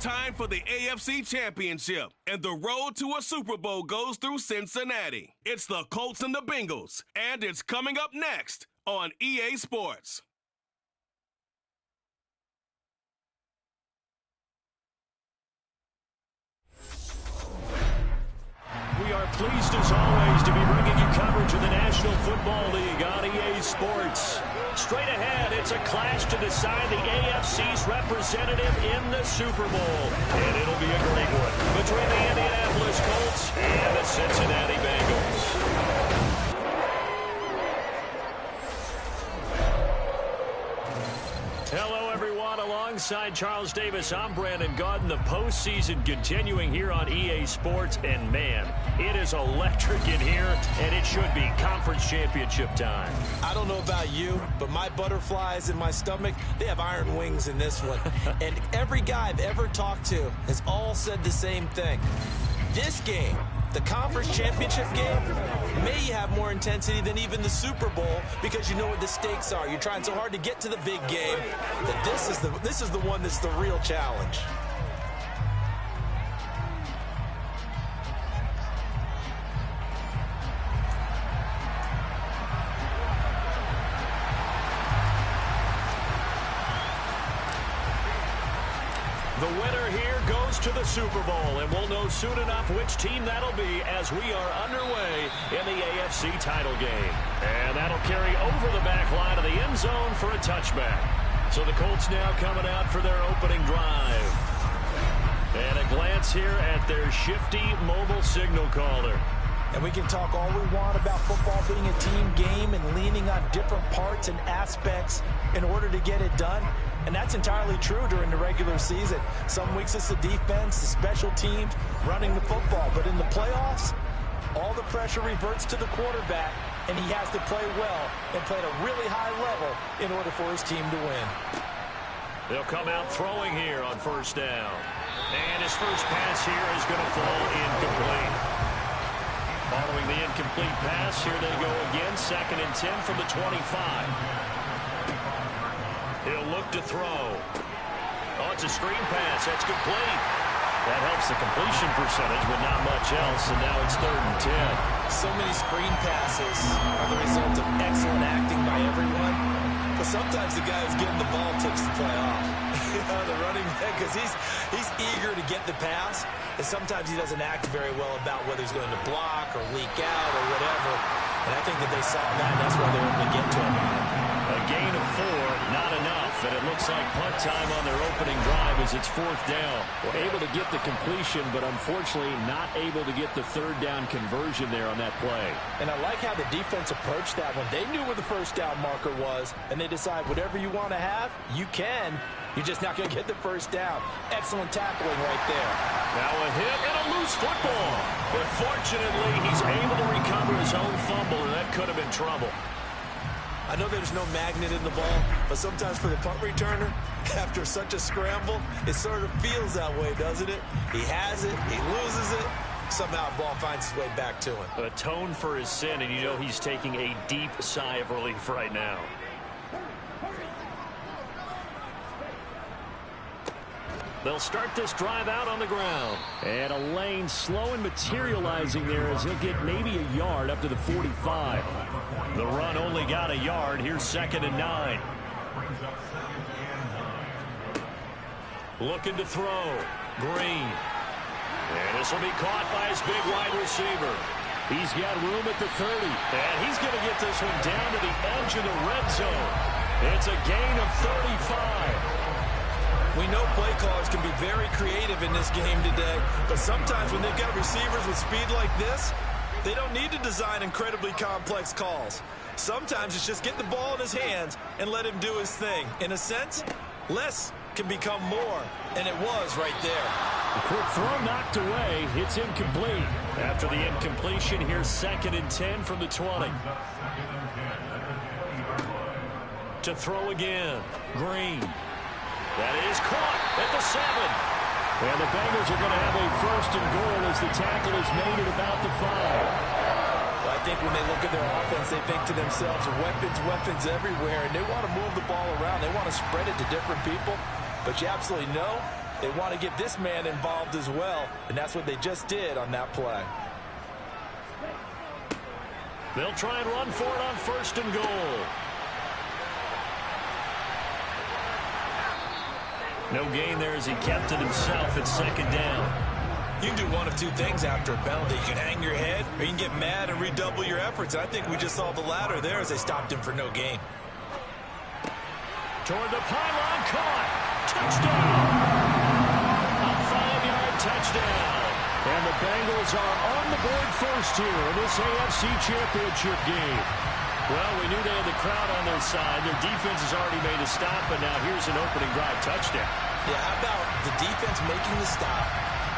time for the AFC Championship, and the road to a Super Bowl goes through Cincinnati. It's the Colts and the Bengals, and it's coming up next on EA Sports. We are pleased as always to be bringing you coverage of the National Football League on EA Sports. Straight ahead, it's a clash to decide the AFC's representative in the Super Bowl. And it'll be a great one between the Indianapolis Colts and the Cincinnati Bengals. Hello, everyone. Alongside Charles Davis, I'm Brandon Gaudin. The postseason continuing here on EA Sports. And, man, it is electric in here, and it should be conference championship time. I don't know about you, but my butterflies in my stomach, they have iron wings in this one. And every guy I've ever talked to has all said the same thing. This game, the conference championship game, may have more intensity than even the Super Bowl because you know what the stakes are. You're trying so hard to get to the big game that this is the one that's the real challenge. The winner here goes to the Super Bowl, and we'll know soon enough which team that'll be as we are underway in the AFC title game. And that'll carry over the back line of the end zone for a touchback. So the Colts now coming out for their opening drive. And a glance here at their shifty mobile signal caller. And we can talk all we want about football being a team game and leaning on different parts and aspects in order to get it done. And that's entirely true during the regular season. Some weeks it's the defense, the special teams, running the football. But in the playoffs, all the pressure reverts to the quarterback, and he has to play well and play at a really high level in order for his team to win. They'll come out throwing here on first down. And his first pass here is going to fall incomplete. Following the incomplete pass, here they go again, 2nd and 10 from the 25. He'll look to throw. Oh, it's a screen pass. That's complete. That helps the completion percentage, but not much else, and now it's 3rd and 10. So many screen passes are the result of excellent acting by everyone. But sometimes the guy who's getting the ball tips the play off. The running back, because he's eager to get the pass, and sometimes he doesn't act very well about whether he's going to block or leak out or whatever. And I think that they saw that, and that's why they were able to get to him. A gain of 4, not enough, and it looks like punt time on their opening drive as it's 4th down. Well, able to get the completion, but unfortunately not able to get the 3rd down conversion there on that play. And I like how the defense approached that one. They knew where the first down marker was, and they decide whatever you want to have, you can. You're just not going to get the first down. Excellent tackling right there. Now a hit and a loose football. But fortunately, he's able to recover his own fumble, and that could have been trouble. I know there's no magnet in the ball, but sometimes for the punt returner, after such a scramble, it sort of feels that way, doesn't it? He has it, he loses it, somehow the ball finds its way back to him. Atone for his sin, and you know he's taking a deep sigh of relief right now. They'll start this drive out on the ground. And a lane slow and materializing there as he'll get maybe a yard up to the 45. The run only got a yard. Here's 2nd and 9. Looking to throw. Green. And this will be caught by his big wide receiver. He's got room at the 30. And he's going to get this one down to the edge of the red zone. It's a gain of 35. We know play callers can be very creative in this game today, but sometimes when they've got receivers with speed like this, they don't need to design incredibly complex calls. Sometimes it's just get the ball in his hands and let him do his thing. In a sense, less can become more, and it was right there. A quick throw knocked away. It's incomplete. After the incompletion, here's 2nd and 10 from the 20. To throw again. Green. That is caught at the 7. And the Bengals are going to have a 1st and goal as the tackle is made at about the 5. Well, I think when they look at their offense, they think to themselves, weapons everywhere, and they want to move the ball around. They want to spread it to different people. But you absolutely know They want to get this man involved as well, and that's what they just did on that play. They'll try and run for it on 1st and goal. No gain there as he kept it himself at 2nd down. You can do one of two things after a penalty. You can hang your head, or you can get mad and redouble your efforts. And I think we just saw the latter there as they stopped him for no gain. Toward the pylon, caught. Touchdown. A 5-yard touchdown. And the Bengals are on the board first here in this AFC Championship game. Well, we knew they had the crowd on their side. Their defense has already made a stop, but now here's an opening drive touchdown. Yeah, how about the defense making the stop,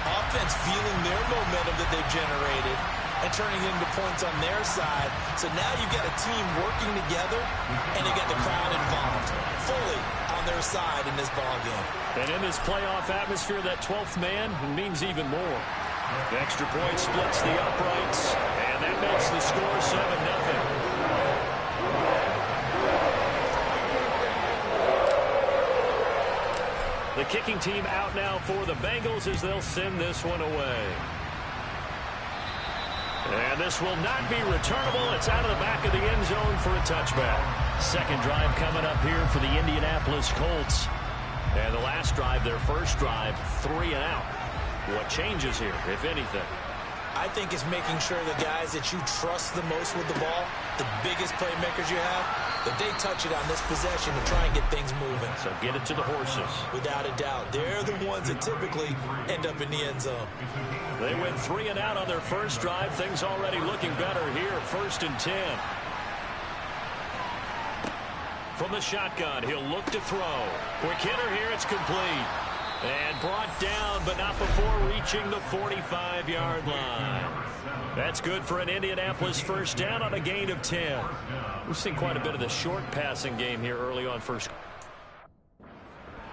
offense feeling their momentum that they've generated, and turning it into points on their side. So now you've got a team working together, and you got the crowd involved fully on their side in this ballgame. And in this playoff atmosphere, that 12th man means even more. The extra point splits the uprights, and that makes the score 7-0. The kicking team out now for the Bengals as they'll send this one away. And this will not be returnable. It's out of the back of the end zone for a touchback. Second drive coming up here for the Indianapolis Colts. And the last drive, their first drive, 3 and out. What changes here, if anything? I think it's making sure the guys that you trust the most with the ball, the biggest playmakers you have, that they touch it on this possession to try and get things moving. So get it to the horses. Without a doubt. They're the ones that typically end up in the end zone. They went 3 and out on their first drive. Things already looking better here. 1st and 10. From the shotgun, he'll look to throw. Quick hitter here, it's complete. And brought down, but not before reaching the 45-yard line. That's good for an Indianapolis first down on a gain of 10. We've seen quite a bit of the short passing game here early on first.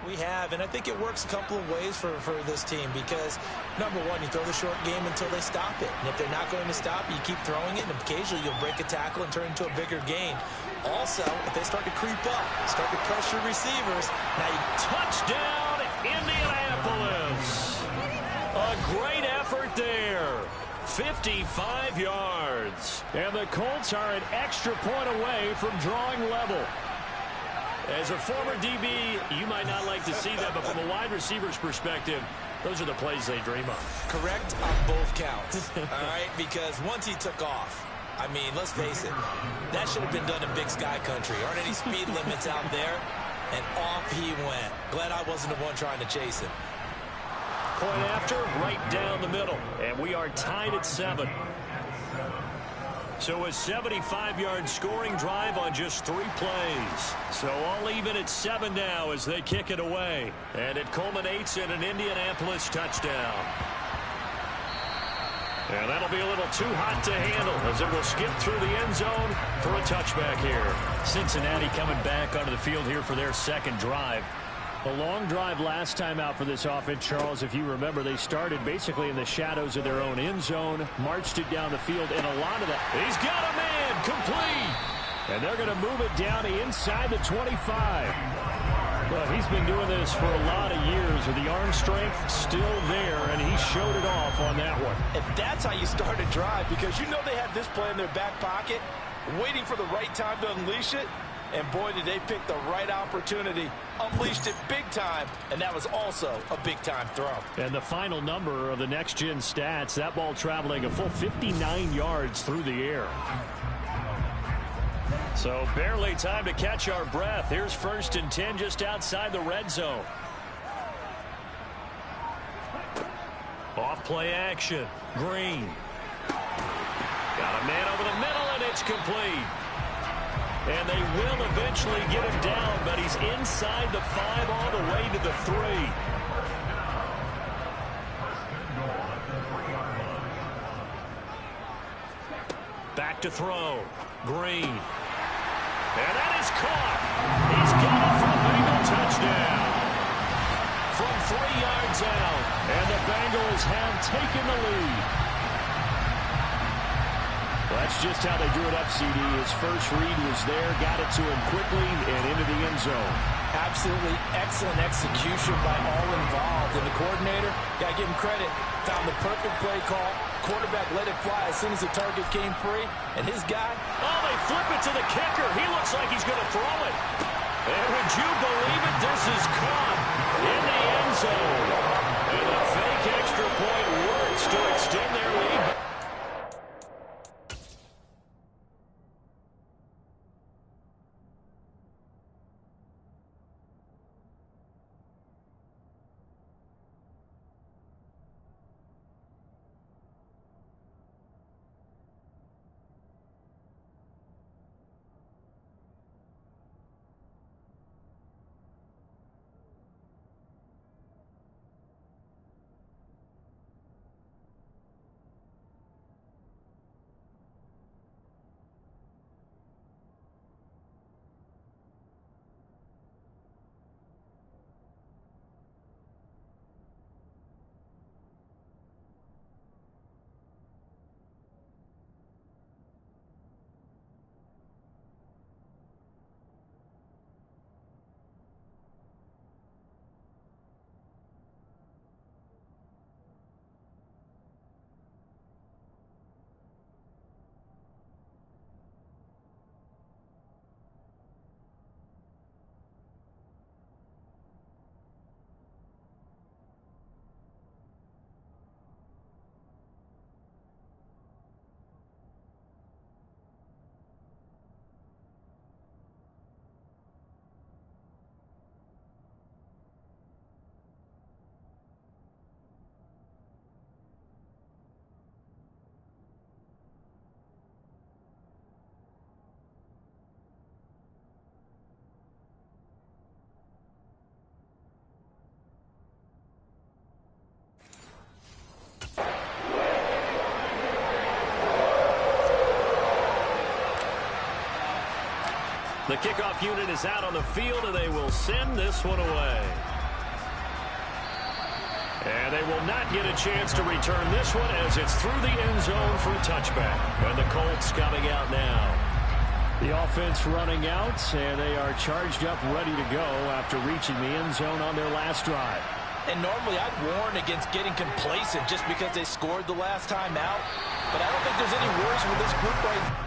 We have, and I think it works a couple of ways for this team because, number one, you throw the short game until they stop it. And if they're not going to stop, you keep throwing it, and occasionally you'll break a tackle and turn into a bigger gain. Also, if they start to creep up, start to pressure receivers, now you touchdown Indianapolis. A great effort there. 55 yards. And the Colts are an extra point away from drawing level. As a former DB, you might not like to see that, but from a wide receiver's perspective, those are the plays they dream of. Correct on both counts, all right? Because once he took off, I mean, let's face it, that should have been done in Big Sky Country. Aren't any speed limits out there? And off he went. Glad I wasn't the one trying to chase him. Point after, right down the middle. And we are tied at 7. So a 75-yard scoring drive on just 3 plays. So all even at 7 now as they kick it away. And it culminates in an Indianapolis touchdown. And that'll be a little too hot to handle as it will skip through the end zone for a touchback here. Cincinnati coming back onto the field here for their second drive. A long drive last time out for this offense, Charles. If you remember, they started basically in the shadows of their own end zone, marched it down the field, and a lot of that. He's got a man, complete. And they're going to move it down to inside the 25. Well, he's been doing this for a lot of years with the arm strength still there, and he showed it off on that one. And that's how you start a drive, because you know they had this play in their back pocket, waiting for the right time to unleash it. And boy, did they pick the right opportunity. Unleashed it big time, and that was also a big-time throw. And the final number of the next-gen stats, that ball traveling a full 59 yards through the air. So barely time to catch our breath. Here's 1st and 10 just outside the red zone. Off-play action. Green. Got a man over the middle, and it's complete. And they will eventually get him down, but he's inside the 5 all the way to the 3. Back to throw. Green. And that is caught. He's got it for a Bengal touchdown. From 3 yards out, and the Bengals have taken the lead. Well, that's just how they drew it up, CD. His first read was there, got it to him quickly and into the end zone. Absolutely excellent execution by all involved. And the coordinator, got to give him credit, found the perfect play call. Quarterback let it fly as soon as the target came free. And his guy... Oh, they flip it to the kicker. He looks like he's going to throw it. And would you believe it? This is caught in the end zone. And the fake extra point works to extend their lead. The kickoff unit is out on the field, and they will send this one away. And they will not get a chance to return this one as it's through the end zone for a touchback. And the Colts coming out now. The offense running out, and they are charged up, ready to go after reaching the end zone on their last drive. And normally I'd warn against getting complacent just because they scored the last time out. But I don't think there's any worries with this group right now.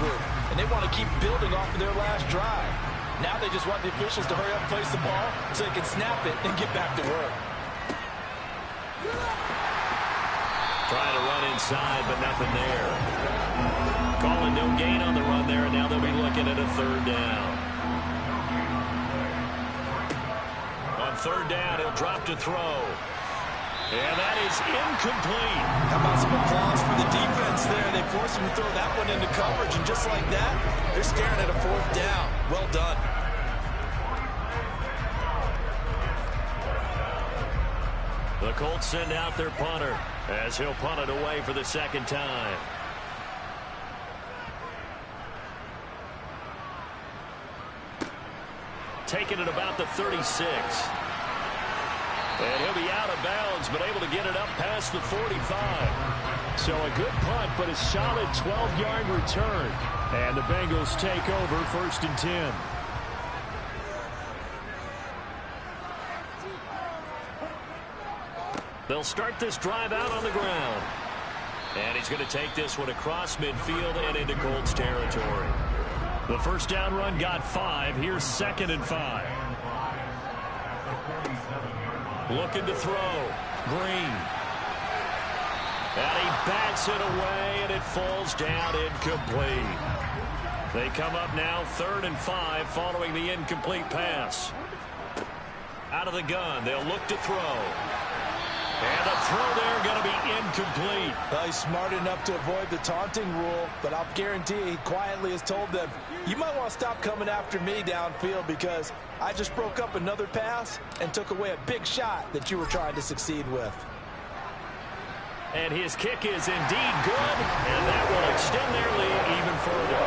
Group, and they want to keep building off of their last drive. Now they just want the officials to hurry up and place the ball so they can snap it and get back to work. Trying to run inside, but nothing there. Calling no gain on the run there, and now they'll be looking at a third down. On third down, he'll drop to throw. And that is incomplete. How about some applause for the defense there? They forced him to throw that one into coverage, and just like that, they're staring at a fourth down. Well done. The Colts send out their punter as he'll punt it away for the second time. Taking it about the 36. And he'll be out of bounds, but able to get it up past the 45. So a good punt, but a solid 12-yard return. And the Bengals take over 1st and 10. They'll start this drive out on the ground. And he's going to take this one across midfield and into Colts territory. The first down run got 5. Here's 2nd and 5. Looking to throw. Green. And he bats it away, and it falls down incomplete. They come up now 3rd and 5 following the incomplete pass. Out of the gun, they'll look to throw. And the throw there going to be incomplete. Well, he's smart enough to avoid the taunting rule, but I'll guarantee he quietly has told them, you might want to stop coming after me downfield because I just broke up another pass and took away a big shot that you were trying to succeed with. And his kick is indeed good, and that will extend their lead even further.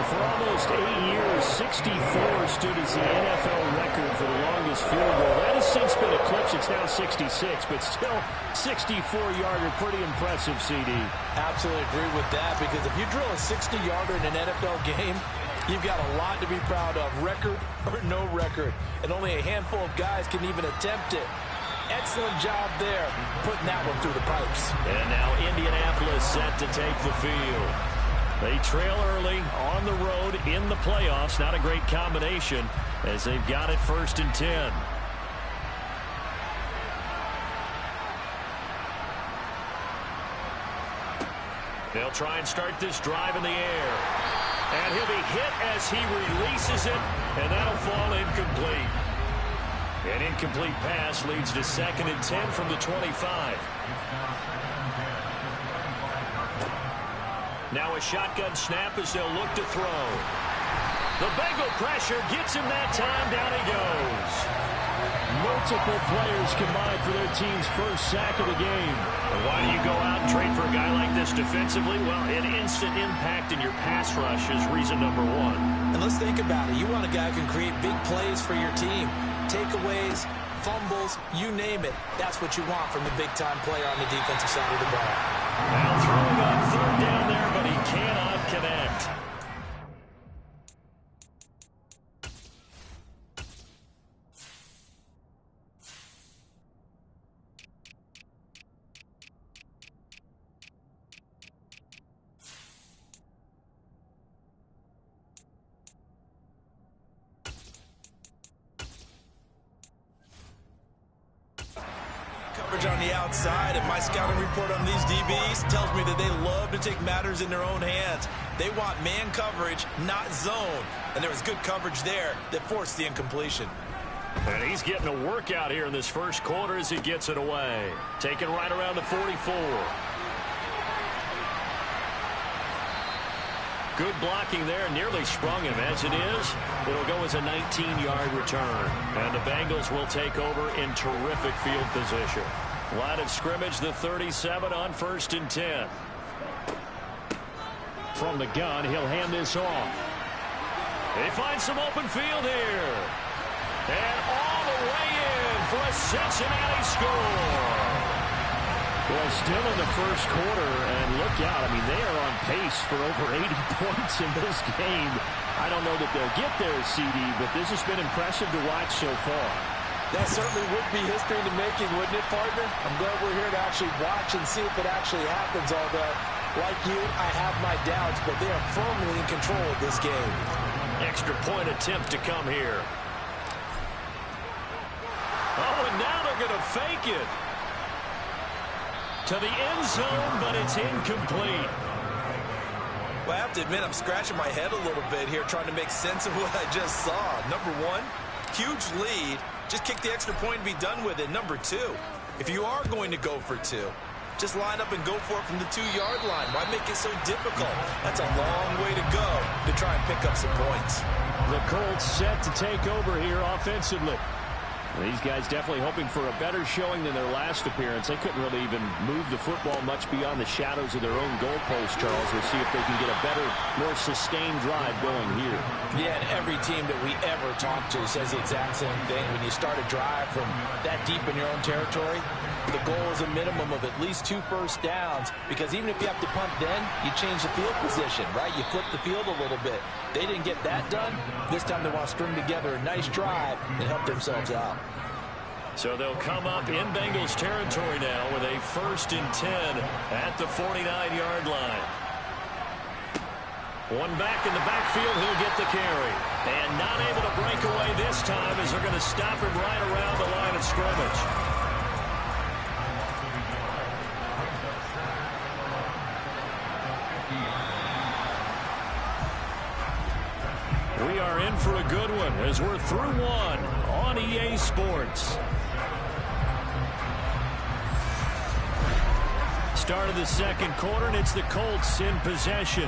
For almost 8 years, 64 stood as the NFL record for the longest field goal. That has since been eclipsed. It's now 66, but still 64-yarder. Pretty impressive, CD. Absolutely agree with that, because if you drill a 60-yarder in an NFL game, you've got a lot to be proud of, record or no record. And only a handful of guys can even attempt it. Excellent job there, putting that one through the pipes. And now Indianapolis set to take the field. They trail early on the road in the playoffs. Not a great combination as they've got it 1st and 10. They'll try and start this drive in the air. And he'll be hit as he releases it, and that'll fall incomplete. An incomplete pass leads to 2nd and 10 from the 25. Now a shotgun snap as they'll look to throw. The Bengal pressure gets him that time. Down he goes. Multiple players combined for their team's first sack of the game. And why do you go out and trade for a guy like this defensively? Well, an instant impact in your pass rush is reason number one. And let's think about it. You want a guy who can create big plays for your team. Takeaways, fumbles, you name it. That's what you want from the big-time player on the defensive side of the ball. Now throwing on 3rd down there, but he cannot connect. On the outside, and my scouting report on these DBs tells me that they love to take matters in their own hands. They want man coverage, not zone. And there was good coverage there that forced the incompletion. And he's getting a workout here in this first quarter as he gets it away. Taken right around the 44. Good blocking there, nearly sprung him. As it is, it'll go as a 19-yard return. And the Bengals will take over in terrific field position. Line of scrimmage, the 37 on 1st and 10. From the gun, he'll hand this off. They find some open field here. And all the way in for a Cincinnati score. Well, still in the first quarter, and look out. I mean, they are on pace for over 80 points in this game. I don't know that they'll get there, CD, but this has been impressive to watch so far. That certainly would be history in the making, wouldn't it, partner? I'm glad we're here to actually watch and see if it actually happens, although, like you, I have my doubts, but they are firmly in control of this game. Extra point attempt to come here. Oh, and now they're going to fake it. To the end zone, but it's incomplete. Well, I have to admit, I'm scratching my head a little bit here trying to make sense of what I just saw. Number one, huge lead. Just kick the extra point and be done with it. Number two, if you are going to go for two, just line up and go for it from the 2-yard line. Why make it so difficult? That's a long way to go to try and pick up some points. The Colts set to take over here offensively. These guys definitely hoping for a better showing than their last appearance. They couldn't really even move the football much beyond the shadows of their own goalpost, Charles. We'll see if they can get a better, more sustained drive going here. Yeah, and every team that we ever talk to says the exact same thing. When you start a drive from that deep in your own territory, the goal is a minimum of at least 2 first downs, because even if you have to punt then, you change the field position, right? You flip the field a little bit. They didn't get that done. This time they want to string together a nice drive and help themselves out. So they'll come up in Bengals territory now with a 1st and 10 at the 49-yard line. One back in the backfield, he'll get the carry. And not able to break away this time as they're going to stop him right around the line of scrimmage. We are in for a good one as we're through one on EA Sports. Start of the second quarter, and it's the Colts in possession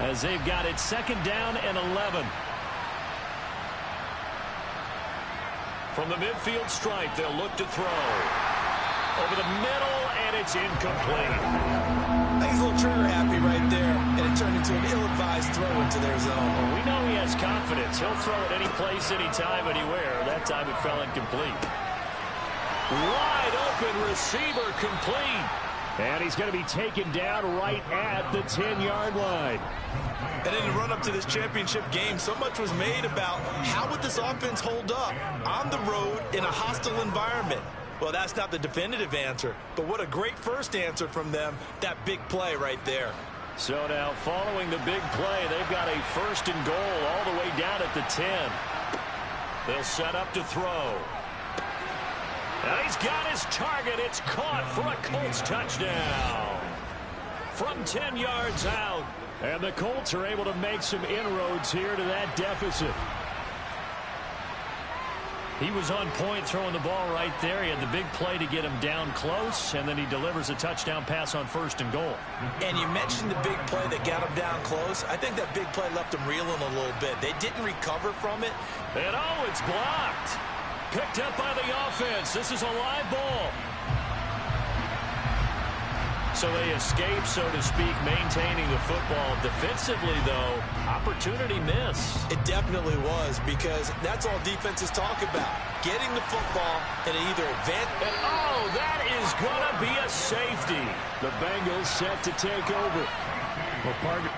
as they've got it second down and 11. From the midfield stripe, they'll look to throw. Over the middle, and it's incomplete. I think he's a little trigger happy right there, and it turned into an ill-advised throw into their zone. Well, we know he has confidence. He'll throw it any place, anytime, anywhere. That time it fell incomplete. Wide open receiver complete. And he's going to be taken down right at the 10-yard line. And in the run-up to this championship game, so much was made about how would this offense hold up on the road in a hostile environment. Well, that's not the definitive answer, but what a great first answer from them, that big play right there. So now following the big play, they've got a first and goal all the way down at the 10. They'll set up to throw. And he's got his target. It's caught for a Colts touchdown. From 10 yards out. And the Colts are able to make some inroads here to that deficit. He was on point throwing the ball right there. He had the big play to get him down close, and then he delivers a touchdown pass on first and goal. And you mentioned the big play that got him down close. I think that big play left him reeling a little bit. They didn't recover from it. And oh, it's blocked. Picked up by the offense. This is a live ball. So they escape, so to speak, maintaining the football. Defensively, though, opportunity miss. It definitely was, because that's all defenses talk about. Getting the football and either advance. And oh, that is going to be a safety. The Bengals set to take over. Well, partner.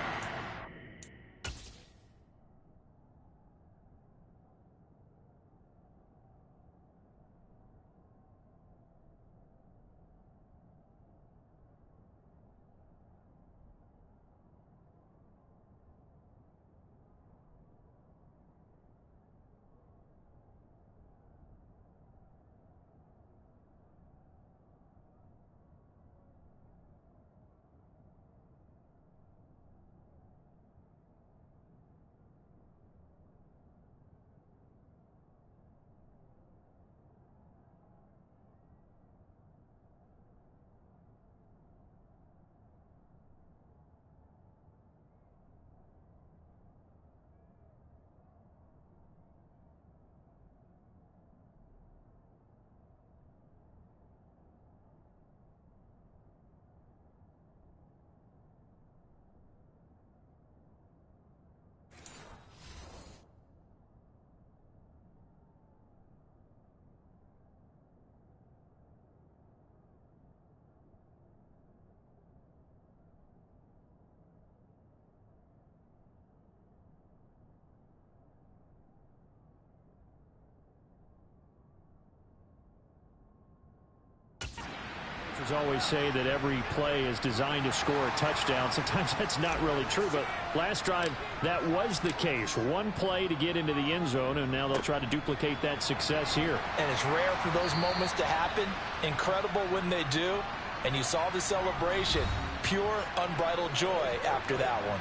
Always say that every play is designed to score a touchdown. Sometimes that's not really true, but last drive that was the case. One play to get into the end zone, and now they'll try to duplicate that success here. And it's rare for those moments to happen. Incredible when they do. And you saw the celebration. Pure, unbridled joy after that one.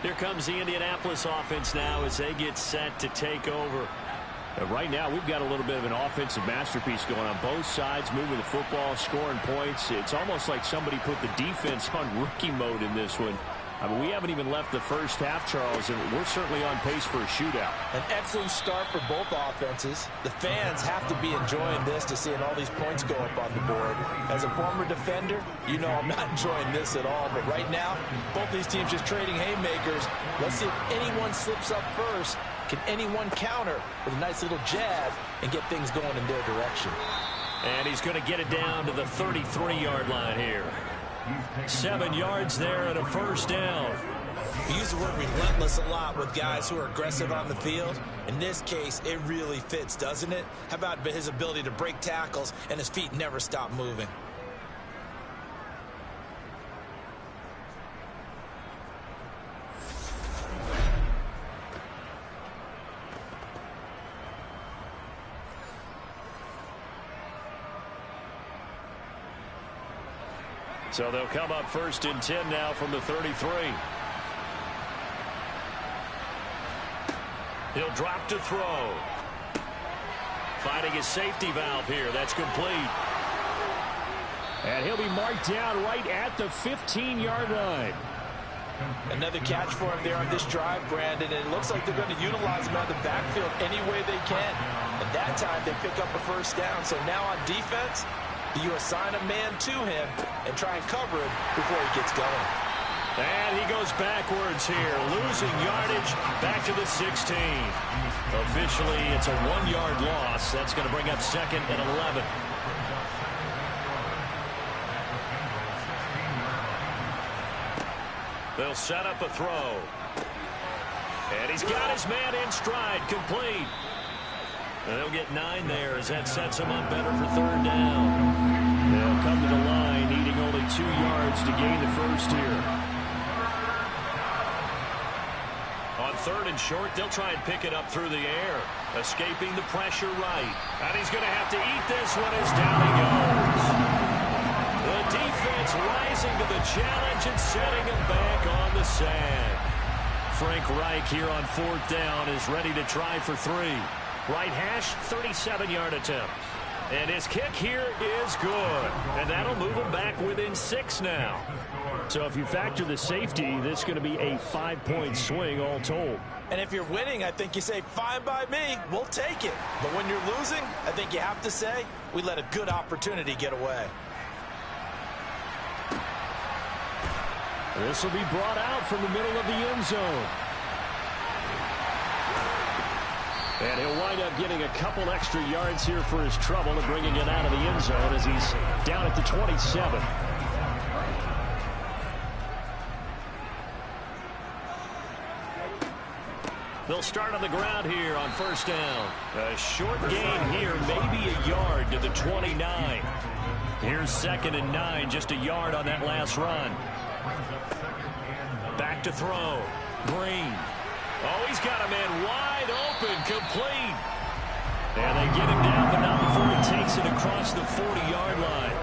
Here comes the Indianapolis offense now as they get set to take over. Right now, we've got a little bit of an offensive masterpiece going on both sides, moving the football, scoring points. It's almost like somebody put the defense on rookie mode in this one. I mean, we haven't even left the first half, Charles, and we're certainly on pace for a shootout. An excellent start for both offenses. The fans have to be enjoying this to seeing all these points go up on the board. As a former defender, you know I'm not enjoying this at all. But right now, both these teams just trading haymakers. Let's see if anyone slips up first. Can anyone counter with a nice little jab and get things going in their direction? And he's going to get it down to the 33-yard line here. 7 yards there and a first down. We use the word relentless a lot with guys who are aggressive on the field. In this case, it really fits, doesn't it? How about his ability to break tackles and his feet never stop moving? So they'll come up first and 10 now from the 33. He'll drop to throw. Finding his safety valve here. That's complete. And he'll be marked down right at the 15-yard line. Another catch for him there on this drive, Brandon. And it looks like they're going to utilize him out of the backfield any way they can. And that time they pick up a first down. So now on defense, you assign a man to him and try and cover him before he gets going. And he goes backwards here, losing yardage back to the 16. Officially, it's a 1-yard loss. That's going to bring up second and 11. They'll set up a throw. And he's got his man in stride, complete. And they'll get 9 there as that sets him up better for third down. They'll come to the line, needing only 2 yards to gain the first here. On third and short, they'll try and pick it up through the air, escaping the pressure right. And he's going to have to eat this one as down he goes. The defense rising to the challenge and setting him back on the sand. Frank Reich here on fourth down is ready to try for 3. Right hash, 37-yard attempt. And his kick here is good. And that'll move him back within 6 now. So if you factor the safety, this is going to be a 5-point swing all told. And if you're winning, I think you say, fine by me, we'll take it. But when you're losing, I think you have to say, we let a good opportunity get away. This will be brought out from the middle of the end zone. And he'll wind up getting a couple extra yards here for his trouble and bringing it out of the end zone as he's down at the 27. They'll start on the ground here on first down. A short gain here, maybe a yard to the 29. Here's second and 9, just a yard on that last run. Back to throw. Green. Oh, he's got a man wide open, complete. And they get him down, but not before he takes it across the 40-yard line.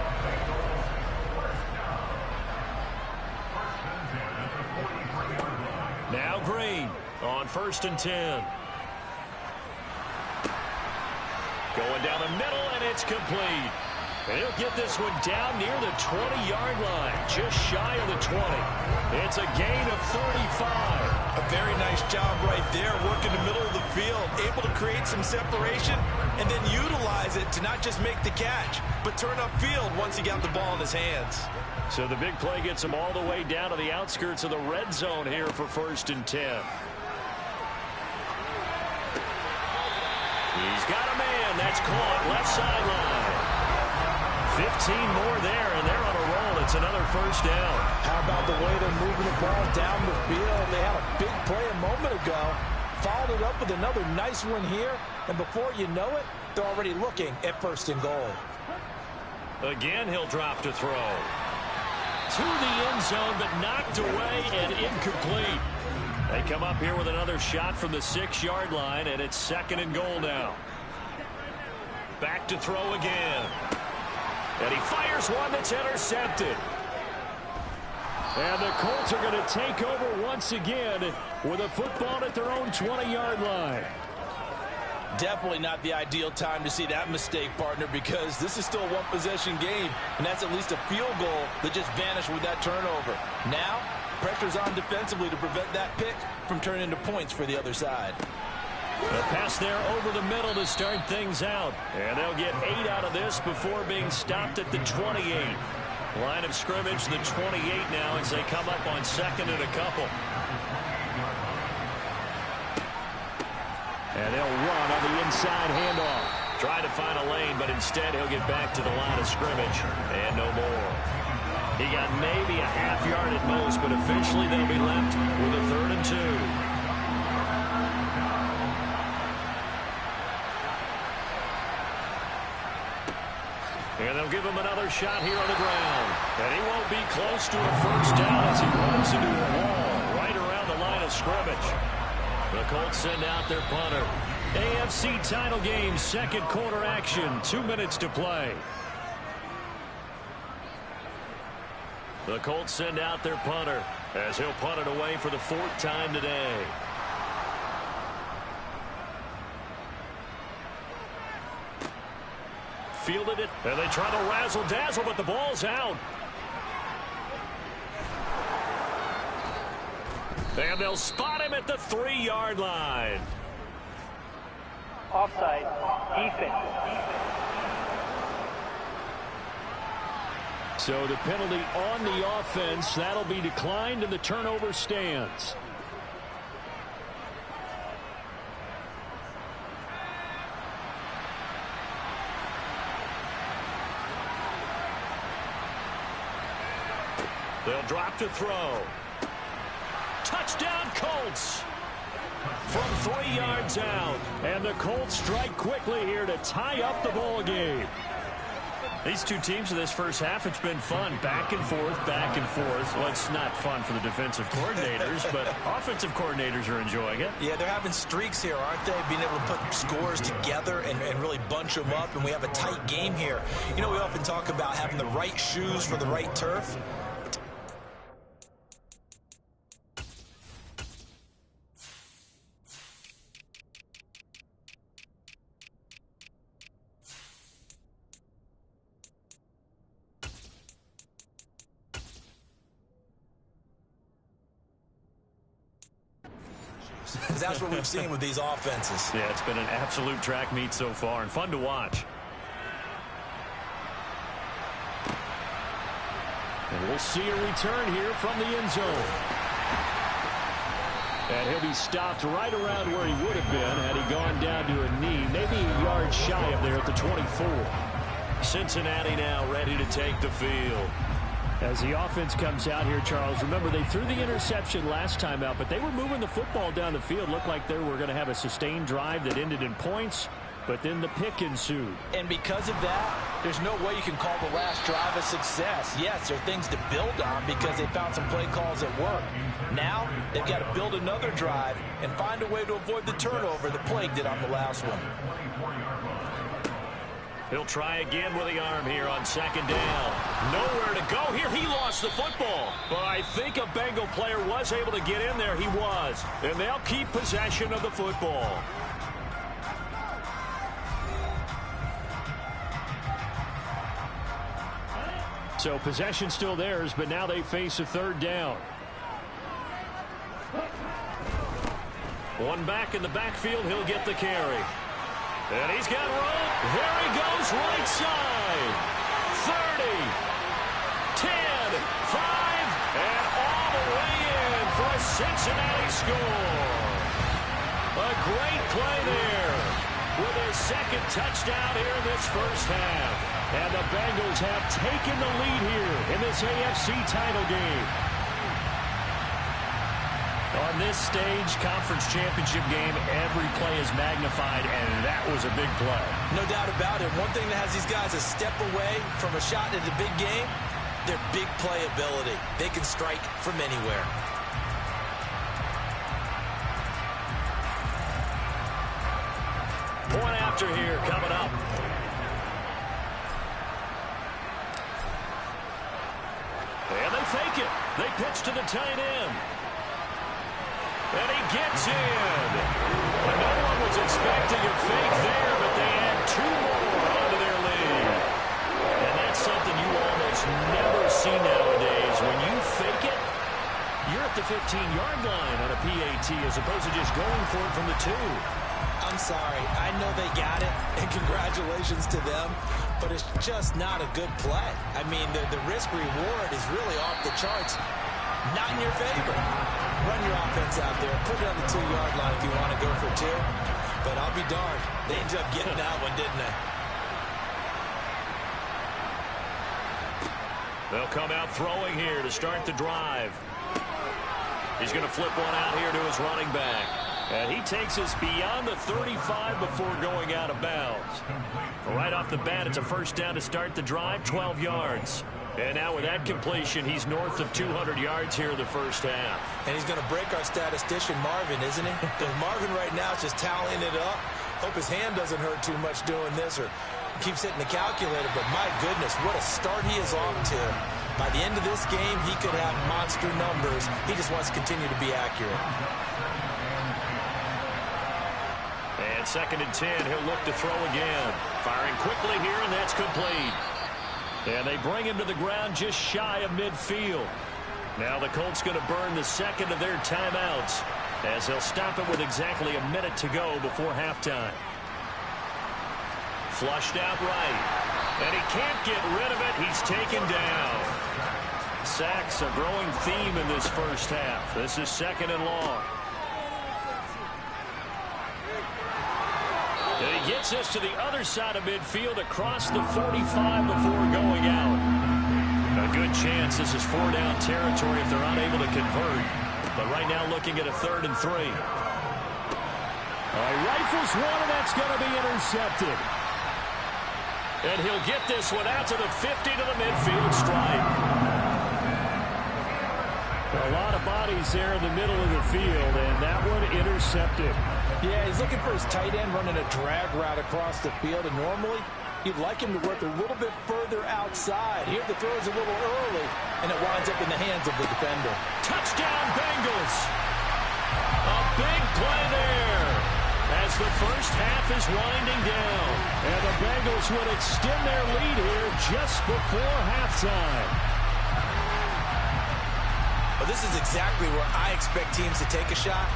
Now Green on first and 10. Going down the middle, and it's complete. And he'll get this one down near the 20-yard line, just shy of the 20. It's a gain of 35. A very nice job right there, working the middle of the field, able to create some separation and then utilize it to not just make the catch, but turn upfield once he got the ball in his hands. So the big play gets him all the way down to the outskirts of the red zone here for first and 10. He's got a man. That's caught left sideline. 15 more there, and they're on a roll. It's another first down. How about the way they're moving the ball down the field? They had a big play a moment ago, followed it up with another nice one here, and before you know it, they're already looking at first and goal. Again, he'll drop to throw. To the end zone, but knocked away and incomplete. They come up here with another shot from the 6-yard line, and it's second and goal now. Back to throw again. And he fires one that's intercepted. And the Colts are going to take over once again with a football at their own 20-yard line. Definitely not the ideal time to see that mistake, partner, because this is still a one-possession game, and that's at least a field goal that just vanished with that turnover. Now, pressure's on defensively to prevent that pick from turning into points for the other side. A pass there over the middle to start things out. And they'll get 8 out of this before being stopped at the 28. Line of scrimmage, the 28 now as they come up on second and a couple. And they'll run on the inside handoff. Try to find a lane, but instead he'll get back to the line of scrimmage. And no more. He got maybe a half yard at most, but officially they'll be left with a 3rd and 2. And they'll give him another shot here on the ground. And he won't be close to a first down as he runs into a wall right around the line of scrimmage. The Colts send out their punter. AFC title game, second quarter action, 2 minutes to play. The Colts send out their punter as he'll punt it away for the 4th time today. fielded it, and they try to razzle-dazzle, but the ball's out. And they'll spot him at the 3-yard line. Offside, defense. So the penalty on the offense, that'll be declined, and the turnover stands. They'll drop to throw. Touchdown, Colts! From 3 yards out. And the Colts strike quickly here to tie up the ball game. These two teams in this first half, it's been fun. Back and forth, back and forth. Well, it's not fun for the defensive coordinators, but offensive coordinators are enjoying it. Yeah, they're having streaks here, aren't they? Being able to put scores together and really bunch them up, and we have a tight game here. You know, we often talk about having the right shoes for the right turf. That's what we've seen with these offenses. Yeah, it's been an absolute track meet so far and fun to watch. And we'll see a return here from the end zone. And he'll be stopped right around where he would have been had he gone down to a knee, maybe a yard shy of there at the 24. Cincinnati now ready to take the field. As the offense comes out here, Charles, remember they threw the interception last time out, but they were moving the football down the field. Looked like they were going to have a sustained drive that ended in points, but then the pick ensued. And because of that, there's no way you can call the last drive a success. Yes, there are things to build on because they found some play calls that work. Now, they've got to build another drive and find a way to avoid the turnover that plagued it on the last one. He'll try again with the arm here on second down. Nowhere to go here. He lost the football. But I think a Bengal player was able to get in there. He was. And they'll keep possession of the football. So possession still theirs, but now they face a third down. One back in the backfield. He'll get the carry. And he's got room. There he goes, right side. 30, 10, 5, and all the way in for a Cincinnati score. A great play there with his second touchdown here in this first half. And the Bengals have taken the lead here in this AFC title game. On this stage, conference championship game, every play is magnified, and that was a big play. No doubt about it. One thing that has these guys a step away from a shot at the big game, their big play ability. They can strike from anywhere. Point after here coming up. And they fake it. They pitch to the tight end. And he gets in. And no one was expecting a fake there, but they add 2 more onto their lead. And that's something you almost never see nowadays. When you fake it, you're at the 15-yard line on a PAT as opposed to just going for it from the 2. I'm sorry. I know they got it, and congratulations to them, but it's just not a good play. I mean, the risk-reward is really off the charts. Not in your favor. Run your offense out there. Put it on the 2-yard line if you want to go for 2. But I'll be darned. They ended up getting that one, didn't they? They'll come out throwing here to start the drive. He's going to flip one out here to his running back. And he takes us beyond the 35 before going out of bounds. Right off the bat, it's a first down to start the drive, 12 yards. And now with that completion, he's north of 200 yards here in the first half. And he's going to break our statistician, Marvin, isn't he? Because Marvin right now is just tallying it up. Hope his hand doesn't hurt too much doing this or keeps hitting the calculator. But my goodness, what a start he is off to. By the end of this game, he could have monster numbers. He just wants to continue to be accurate. And 2nd and 10. He'll look to throw again. Firing quickly here, and that's complete. And they bring him to the ground just shy of midfield. Now the Colts going to burn the second of their timeouts as they'll stop it with exactly a minute to go before halftime. Flushed out right. And he can't get rid of it. He's taken down. Sacks a growing theme in this first half. This is 2nd and long. And he gets us to the other side of midfield across the 45 before going out. A good chance this is 4-down territory if they're unable to convert. But right now looking at a 3rd and 3. He rifles one, and that's going to be intercepted. And he'll get this one out to the 50 to the midfield stripe. A lot of bodies there in the middle of the field, and that one intercepted. Yeah, he's looking for his tight end running a drag route across the field, and normally you'd like him to work a little bit further outside. Here the throw is a little early, and it winds up in the hands of the defender. Touchdown, Bengals! A big play there as the first half is winding down. And the Bengals would extend their lead here just before halftime. Well, this is exactly where I expect teams to take a shot.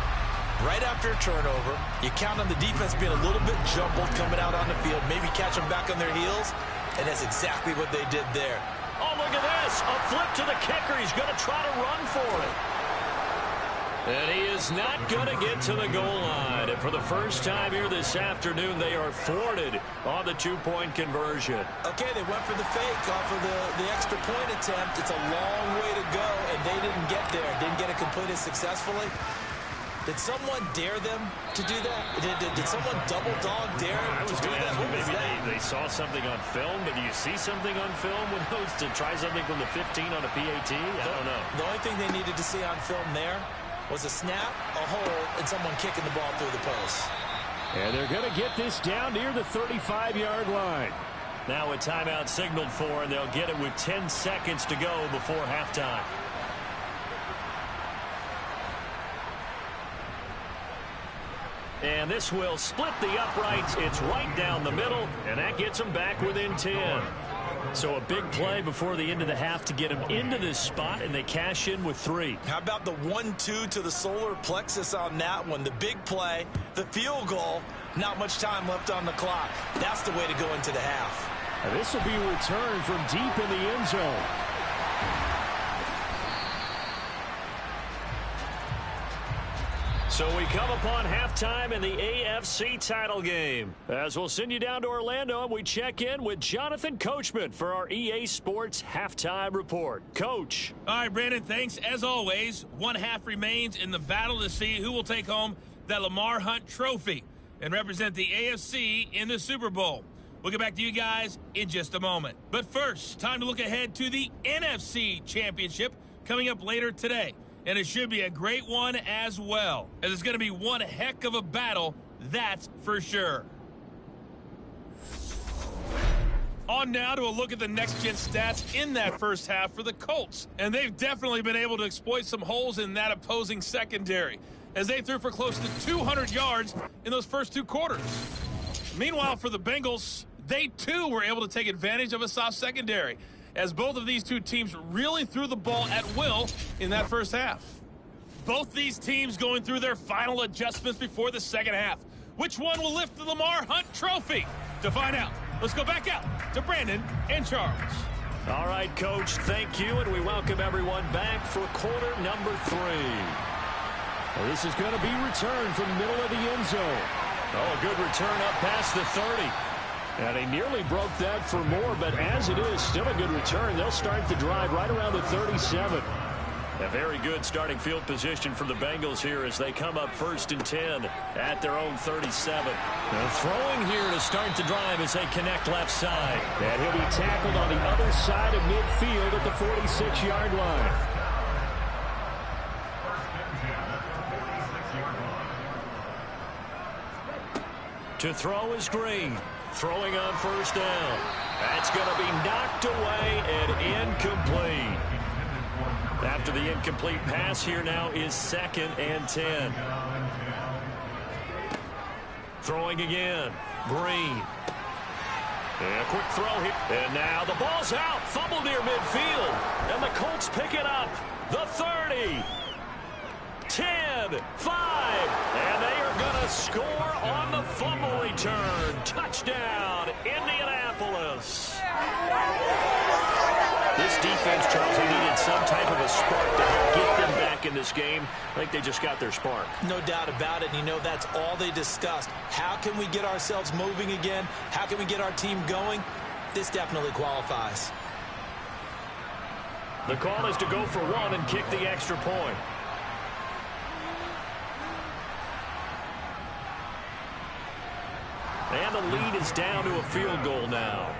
Right after a turnover, you count on the defense being a little bit jumbled coming out on the field, maybe catch them back on their heels, and that's exactly what they did there. Oh, look at this. A flip to the kicker. He's going to try to run for it. And he is not going to get to the goal line. And for the first time here this afternoon, they are thwarted on the two-point conversion. Okay, they went for the fake off of the extra point attempt. It's a long way to go, and they didn't get there. Didn't get it completed successfully. Did someone dare them to do that? Did someone double dog dare to do that? Maybe they saw something on film, but do you see something on film with those to try something from the 15 on a PAT? I don't know. The only thing they needed to see on film there was a snap, a hole, and someone kicking the ball through the post. And they're going to get this down near the 35-yard line. Now a timeout signaled for, and they'll get it with 10 seconds to go before halftime. And this will split the uprights. It's right down the middle, and that gets them back within 10. So a big play before the end of the half to get them into this spot, and they cash in with 3. How about the 1-2 to the solar plexus on that one? The big play, the field goal, not much time left on the clock. That's the way to go into the half. And this will be returned from deep in the end zone. So we come upon halftime in the AFC title game. As we'll send you down to Orlando, and we check in with Jonathan Coachman for our EA Sports Halftime Report. Coach. All right, Brandon, thanks. As always, one half remains in the battle to see who will take home that Lamar Hunt trophy and represent the AFC in the Super Bowl. We'll get back to you guys in just a moment. But first, time to look ahead to the NFC Championship coming up later today. And it should be a great one as well, as it's going to be one heck of a battle, that's for sure. On now to a look at the next-gen stats in that first half for the Colts. And they've definitely been able to exploit some holes in that opposing secondary, as they threw for close to 200 yards in those first 2 quarters. Meanwhile, for the Bengals, they too were able to take advantage of a soft secondary, as both of these two teams really threw the ball at will in that first half. Both these teams going through their final adjustments before the second half. Which one will lift the Lamar Hunt trophy? To find out, let's go back out to Brandon and Charles. All right, Coach, thank you, and we welcome everyone back for quarter number 3. Well, this is going to be returned from the middle of the end zone. Oh, a good return up past the 30. And he nearly broke that for more, but as it is, still a good return. They'll start the drive right around the 37. A very good starting field position for the Bengals here as they come up 1st and 10 at their own 37. Now throwing here to start the drive as they connect left side. And he'll be tackled on the other side of midfield at the 46-yard line. To throw is Green. Throwing on 1st down. That's going to be knocked away and incomplete. After the incomplete pass, here now is 2nd and 10. Throwing again. Green. And a quick throw here. And now the ball's out. Fumble near midfield. And the Colts pick it up. The 30. 10. 5. And they are going to score on the fumble return. Touchdown, Indianapolis. This defense, Charles, they needed some type of a spark to help get them back in this game. I think they just got their spark. No doubt about it. And you know, that's all they discussed. How can we get ourselves moving again? How can we get our team going? This definitely qualifies. The call is to go for one and kick the extra point. And the lead is down to a field goal now.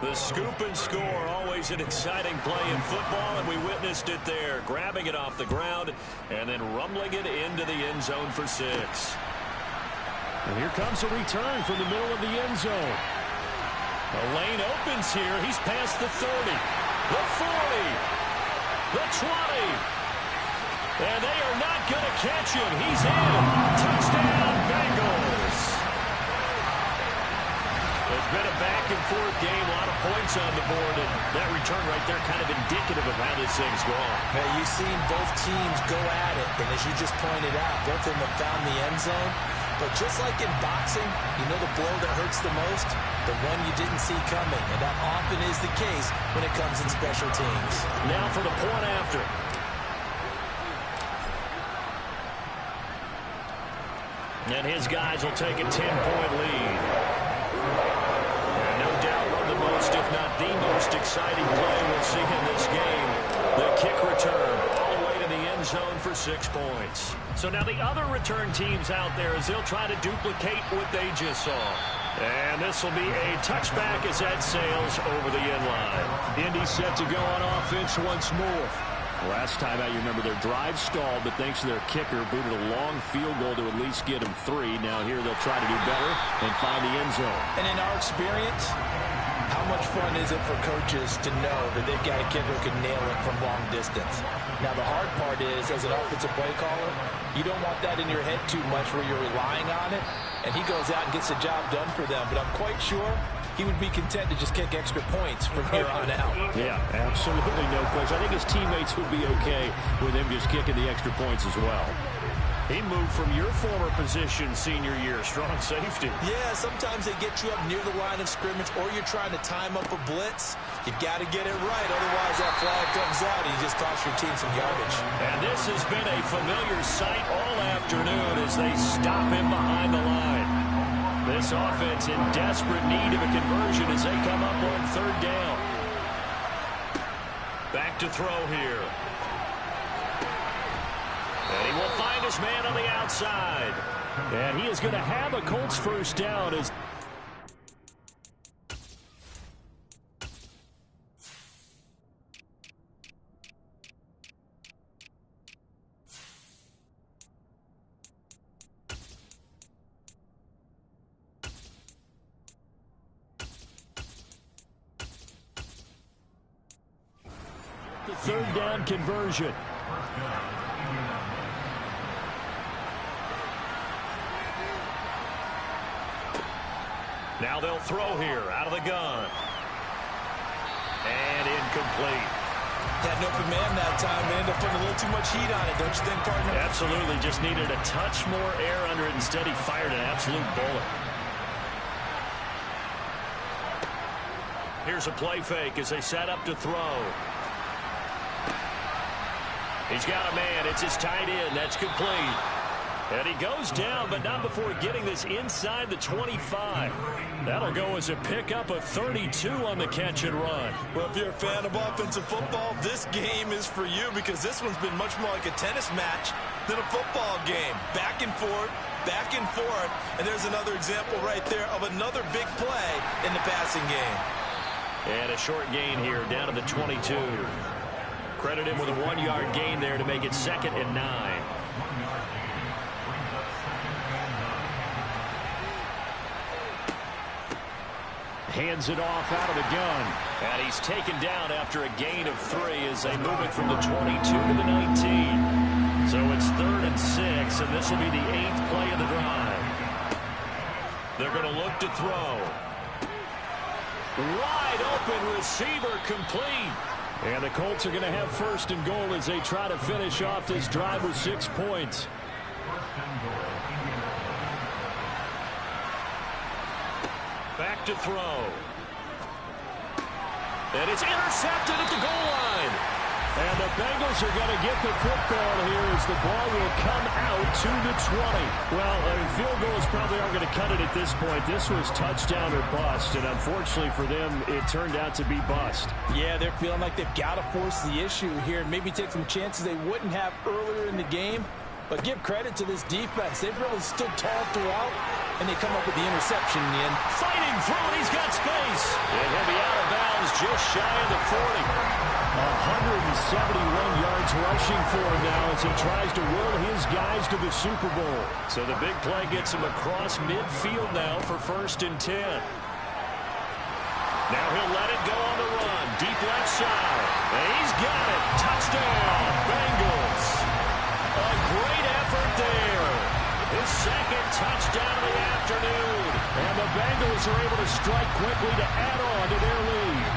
The scoop and score, always an exciting play in football, and we witnessed it there. Grabbing it off the ground and then rumbling it into the end zone for 6. And here comes a return from the middle of the end zone. The lane opens here. He's past the 30, the 40, the 20. And they are not going to catch him. He's in. Touchdown, Bengals. It's been a back-and-forth game, a lot of points on the board, and that return right there kind of indicative of how this thing's going. Hey, you've seen both teams go at it, and as you just pointed out, both of them have found the end zone. But just like in boxing, you know the blow that hurts the most? The one you didn't see coming, and that often is the case when it comes in special teams. Now for the point after. And his guys will take a 10-point lead. No doubt one of the most, if not the most exciting play we'll see in this game. The kick return all the way to the end zone for 6 points. So now the other return teams out there as they'll try to duplicate what they just saw. And this will be a touchback as that sails over the end line. Indy set to go on offense once more. Last time out, you remember their drive stalled, but thanks to their kicker, booted a long field goal to at least get them 3. Now here they'll try to do better and find the end zone. And in our experience, how much fun is it for coaches to know that they've got a kicker who can nail it from long distance? Now the hard part is, as an offensive play caller, you don't want that in your head too much where you're relying on it, and he goes out and gets the job done for them. But I'm quite sure he would be content to just kick extra points from here on out. Yeah, absolutely no question. I think his teammates would be okay with him just kicking the extra points as well. He moved from your former position senior year, strong safety. Yeah, sometimes they get you up near the line of scrimmage, or you're trying to time up a blitz. You've got to get it right, otherwise that flag comes out and you just cost your team some yardage. And this has been a familiar sight all afternoon as they stop him behind the line. This offense in desperate need of a conversion as they come up on 3rd down. Back to throw here. And he will find his man on the outside. And he is going to have a Colts first down as the 3rd down conversion. Now they'll throw here out of the gun. And incomplete. Had an open man that time. They ended up putting a little too much heat on it, don't you think, partner? Absolutely. Just needed a touch more air under it. Instead, he fired an absolute bullet. Here's a play fake as they set up to throw. He's got a man. It's his tight end. That's complete. And he goes down, but not before getting this inside the 25. That'll go as a pickup of 32 on the catch and run. Well, if you're a fan of offensive football, this game is for you because this one's been much more like a tennis match than a football game. Back and forth, and there's another example right there of another big play in the passing game. And a short gain here down to the 22. Credit him with a 1-yard gain there to make it 2nd and 9. Hands it off out of the gun. And he's taken down after a gain of 3 as they move it from the 22 to the 19. So it's 3rd and 6, and this will be the 8th play of the drive. They're going to look to throw. Wide open receiver complete. And the Colts are going to have first and goal as they try to finish off this drive with 6 points. Back to throw. And it's intercepted at the goal line. And the Bengals are going to get the football here as the ball will come out to the 20. Well, field goals probably aren't going to cut it at this point. This was touchdown or bust, and unfortunately for them, it turned out to be bust. Yeah, they're feeling like they've got to force the issue here and maybe take some chances they wouldn't have earlier in the game. But give credit to this defense. They've really stood tall throughout, and they come up with the interception in the end. Fighting through, and he's got space. And he'll be out of bounds just shy of the 40. 171 yards rushing for him now as he tries to will his guys to the Super Bowl. So the big play gets him across midfield now for 1st and 10. Now he'll let it go on the run. Deep left side. And he's got it. Touchdown, Bengals. A great effort there. His second touchdown of the afternoon. And the Bengals are able to strike quickly to add on to their lead.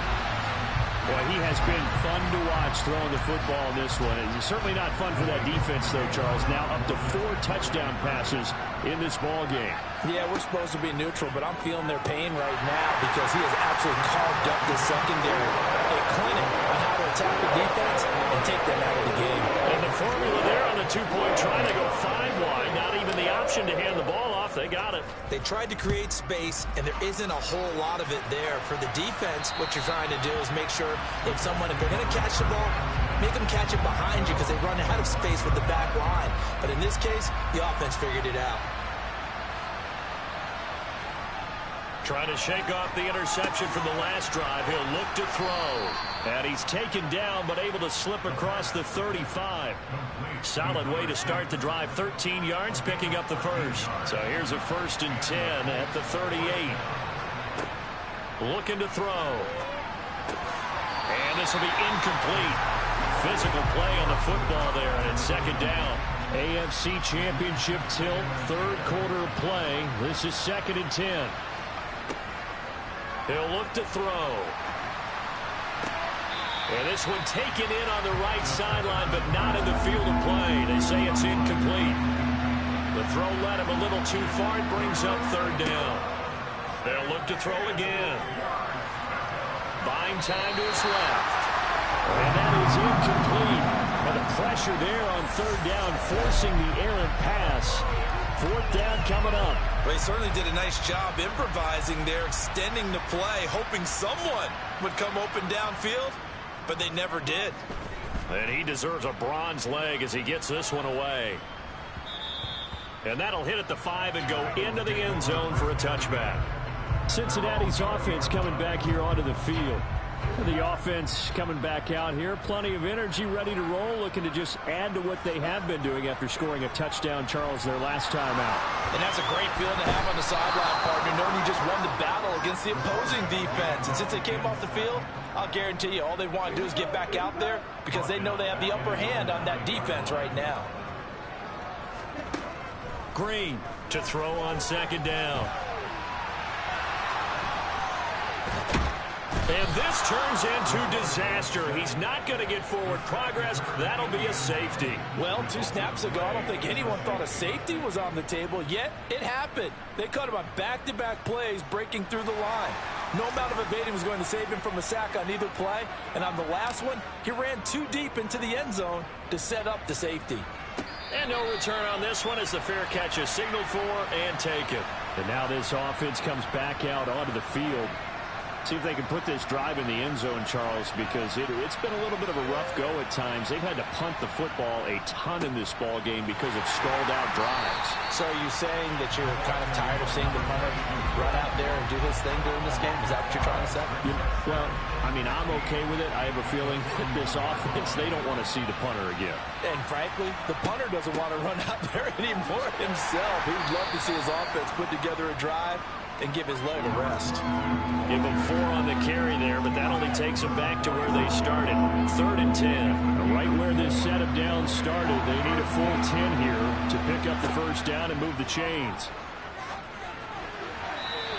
Boy, he has been fun to watch throwing the football in this one. It's certainly not fun for that defense, though, Charles. Now up to 4 touchdown passes in this ball game. Yeah, we're supposed to be neutral, but I'm feeling their pain right now because he has absolutely carved up the secondary. A clinic on how to attack the defense and take them out of the game. And the formula there on the 2-point try to go 5 wide. Not even the option to hand the ball off. They got it. They tried to create space, and there isn't a whole lot of it there. For the defense, what you're trying to do is make sure if they're going to catch the ball, make them catch it behind you because they run out of space with the back line. But in this case, the offense figured it out. Trying to shake off the interception from the last drive. He'll look to throw. And he's taken down, but able to slip across the 35. Solid way to start the drive. 13 yards, picking up the first. So here's a 1st and 10 at the 38. Looking to throw. And this will be incomplete. Physical play on the football there, and it's 2nd down. AFC Championship tilt, 3rd quarter play. This is 2nd and 10. He'll look to throw. And this one taken in on the right sideline, but not in the field of play. They say it's incomplete. The throw led him a little too far. It brings up 3rd down. They'll look to throw again. Buying time to his left. And that is incomplete. And the pressure there on 3rd down, forcing the errant pass. 4th down coming up. Well, he certainly did a nice job improvising there, extending the play, hoping someone would come open downfield, but they never did. And he deserves a bronze leg as he gets this one away. And that'll hit at the 5 and go into the end zone for a touchback. Cincinnati's offense coming back here onto the field. The offense coming back out here. Plenty of energy, ready to roll, looking to just add to what they have been doing after scoring a touchdown, Charles, their last time out. And that's a great feeling to have on the sideline, partner, knowing you just won the battle against the opposing defense. And since they came off the field, I'll guarantee you all they want to do is get back out there because they know they have the upper hand on that defense right now. Green to throw on 2nd down. And this turns into disaster. He's not going to get forward progress. That'll be a safety. Well, 2 snaps ago, I don't think anyone thought a safety was on the table, yet it happened. They cut him on back-to-back plays, breaking through the line. No amount of evading was going to save him from a sack on either play. And on the last one, he ran too deep into the end zone to set up the safety. And no return on this one as the fair catch is signaled for and taken. And now this offense comes back out onto the field. See if they can put this drive in the end zone, Charles, because it's been a little bit of a rough go at times. They've had to punt the football a ton in this ball game because of stalled-out drives. So are you saying that you're kind of tired of seeing the punter run out there and do his thing during this game? Is that what you're trying to say? Well, I mean, I'm okay with it. I have a feeling that this offense, they don't want to see the punter again. And frankly, the punter doesn't want to run out there anymore himself. He'd love to see his offense put together a drive and give his leg a rest. Give him 4 on the carry there, but that only takes him back to where they started. 3rd and 10. Right where this set of downs started, they need a full 10 here to pick up the 1st down and move the chains.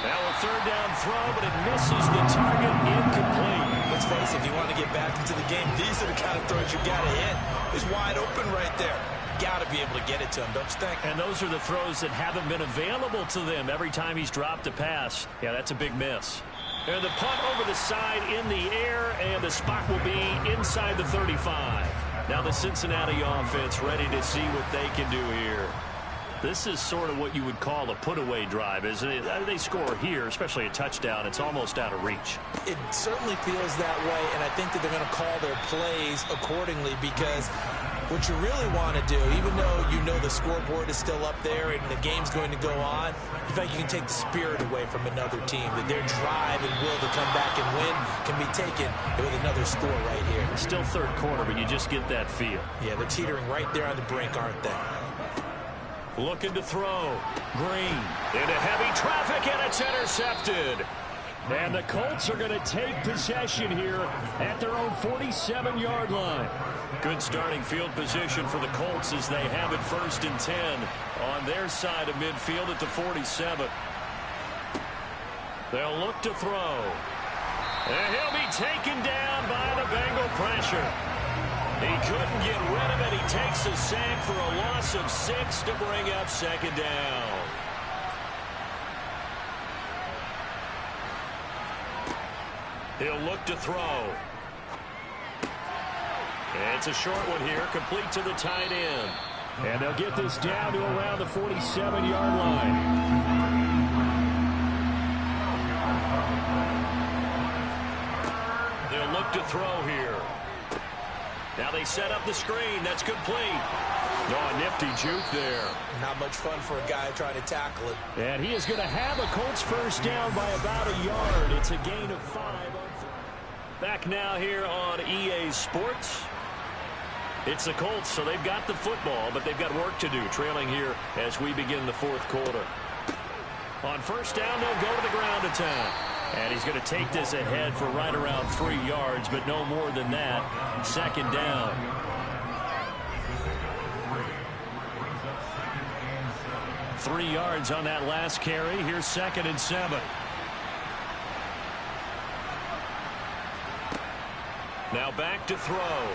Now a third down throw, but it misses the target, incomplete. Let's face it, if you want to get back into the game, these are the kind of throws you got to hit. He's wide open right there. Got to be able to get it to him, don't you think? And those are the throws that haven't been available to them every time he's dropped a pass. Yeah, that's a big miss. And the punt over the side in the air, and the spot will be inside the 35. Now the Cincinnati offense ready to see what they can do here. This is sort of what you would call a put-away drive, isn't it? They score here, especially a touchdown. It's almost out of reach. It certainly feels that way, and I think that they're going to call their plays accordingly, because what you really want to do, even though you know the scoreboard is still up there and the game's going to go on, you think you can take the spirit away from another team, that their drive and will to come back and win can be taken with another score right here. It's still third quarter, but you just get that feel. Yeah, they're teetering right there on the brink, aren't they? Looking to throw. Green into heavy traffic, and it's intercepted. And the Colts are going to take possession here at their own 47-yard line. Good starting field position for the Colts as they have it 1st and 10 on their side of midfield at the 47. They'll look to throw. And he'll be taken down by the Bengal pressure. He couldn't get rid of it. He takes a sack for a loss of 6 to bring up 2nd down. He'll look to throw. It's a short one here, complete to the tight end. And they'll get this down to around the 47-yard line. They'll look to throw here. Now they set up the screen. That's complete. Oh, a nifty juke there. Not much fun for a guy trying to tackle it. And he is going to have a Colts first down by about a yard. It's a gain of 5. Back now here on EA Sports. It's the Colts, so they've got the football, but they've got work to do, trailing here as we begin the 4th quarter. On first down, they'll go to the ground attack. And he's going to take this ahead for right around 3 yards, but no more than that. 2nd down. Three yards on that last carry. Here's 2nd and 7. Now back to throw.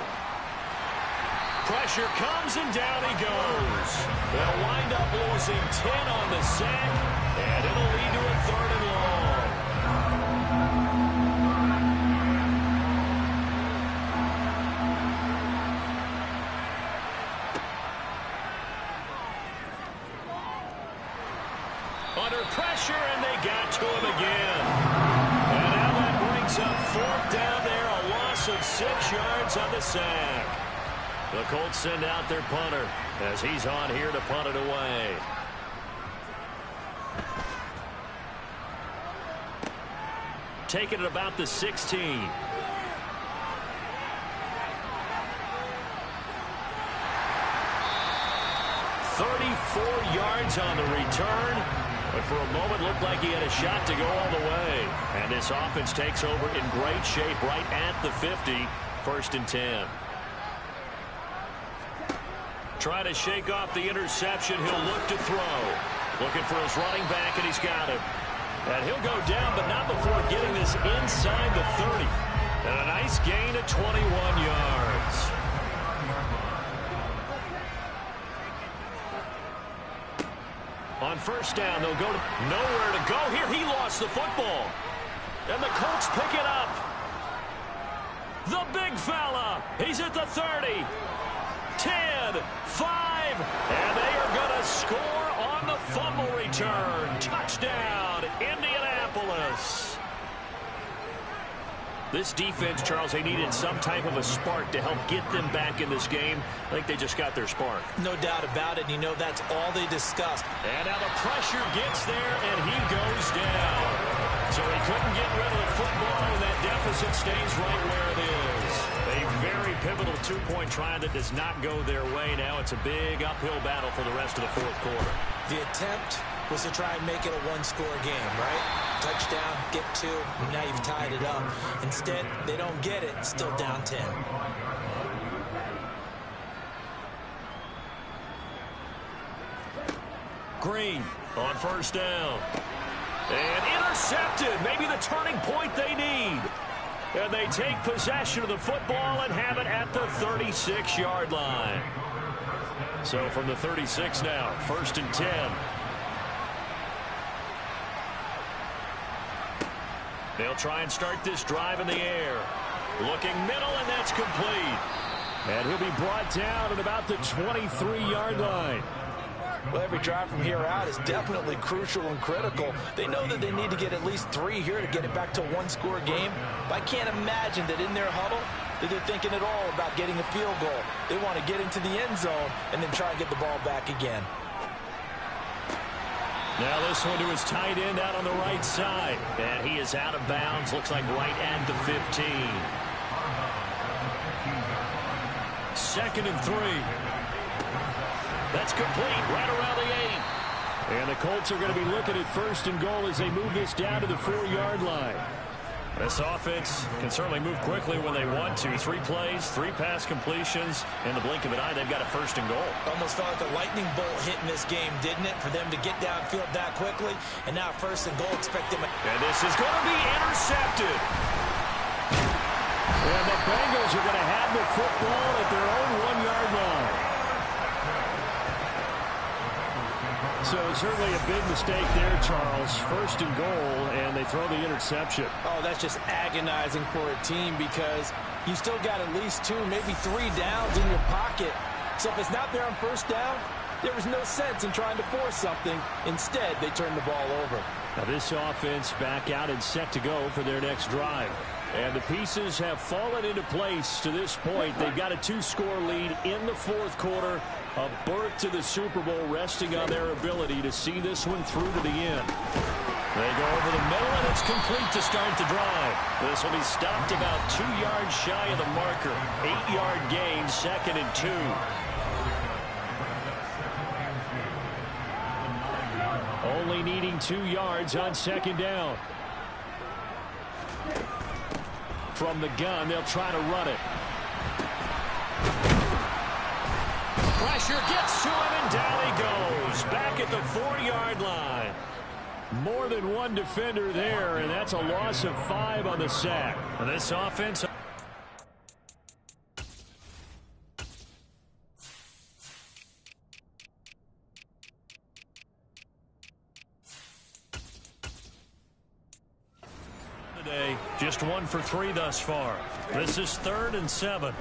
Pressure comes, and down he goes. They'll wind up losing 10 on the sack, and it'll lead to a 3rd and long. Under pressure, and they got to him again. And now that brings up 4th down there, a loss of 6 yards on the sack. The Colts send out their punter as he's on here to punt it away. Taking it about the 16. "34 yards on the return. But for a moment, looked like he had a shot to go all the way. And this offense takes over in great shape right at the 50. 1st and 10. Try to shake off the interception. He'll look to throw. Looking for his running back, and he's got him. And he'll go down, but not before getting this inside the 30. And a nice gain of 21 yards. On first down, they'll go to nowhere to go here. He lost the football. And the Colts pick it up. The big fella. He's at the 30. 10, 5, and they are going to score on the fumble return. Touchdown, Indianapolis. This defense, Charles, they needed some type of a spark to help get them back in this game. I think they just got their spark. No doubt about it, and you know that's all they discussed. And now the pressure gets there, and he goes down. So he couldn't get rid of the football, and that deficit stays right where it is. A very pivotal two-point try that does not go their way now. It's a big uphill battle for the rest of the 4th quarter. The attempt was to try and make it a one-score game, right? Touchdown, get 2, and now you've tied it up. Instead, they don't get it, still down 10. Green on first down. And intercepted. Maybe the turning point they need. And they take possession of the football and have it at the 36-yard line. So from the 36 now, 1st and 10. They'll try and start this drive in the air. Looking middle, and that's complete. And he'll be brought down at about the 23-yard line. Well, every drive from here out is definitely crucial and critical. They know that they need to get at least 3 here to get it back to a one-score game. But I can't imagine that in their huddle that they're thinking at all about getting a field goal. They want to get into the end zone and then try and get the ball back again. Now this one to his tight end out on the right side. And he is out of bounds. Looks like right at the 15. 2nd and 3. That's complete right around the 8. And the Colts are going to be looking at 1st and goal as they move this down to the 4-yard line. This offense can certainly move quickly when they want to. 3 plays, 3 pass completions. In the blink of an eye, they've got a 1st and goal. Almost felt like a lightning bolt hit in this game, didn't it? For them to get downfield that quickly. And now 1st and goal, expect them. And this is going to be intercepted. And the Bengals are going to have the football at their own 1-yard line. So certainly a big mistake there, Charles. 1st and goal, and they throw the interception. Oh, that's just agonizing for a team because you still got at least 2, maybe 3 downs in your pocket. So if it's not there on 1st down, there was no sense in trying to force something. Instead, they turn the ball over. Now this offense back out and set to go for their next drive. And the pieces have fallen into place to this point. They've got a 2-score lead in the 4th quarter. A berth to the Super Bowl resting on their ability to see this one through to the end. They go over the middle, and it's complete to start the drive. This will be stopped about 2 yards shy of the marker. 8-yard gain, 2nd and 2. Only needing 2 yards on 2nd down. From the gun, they'll try to run it. Pressure gets to him, and down he goes. Back at the 4-yard line. More than one defender there, and that's a loss of 5 on the sack. And this offense... today, just 1 for 3 thus far. This is 3rd and 7.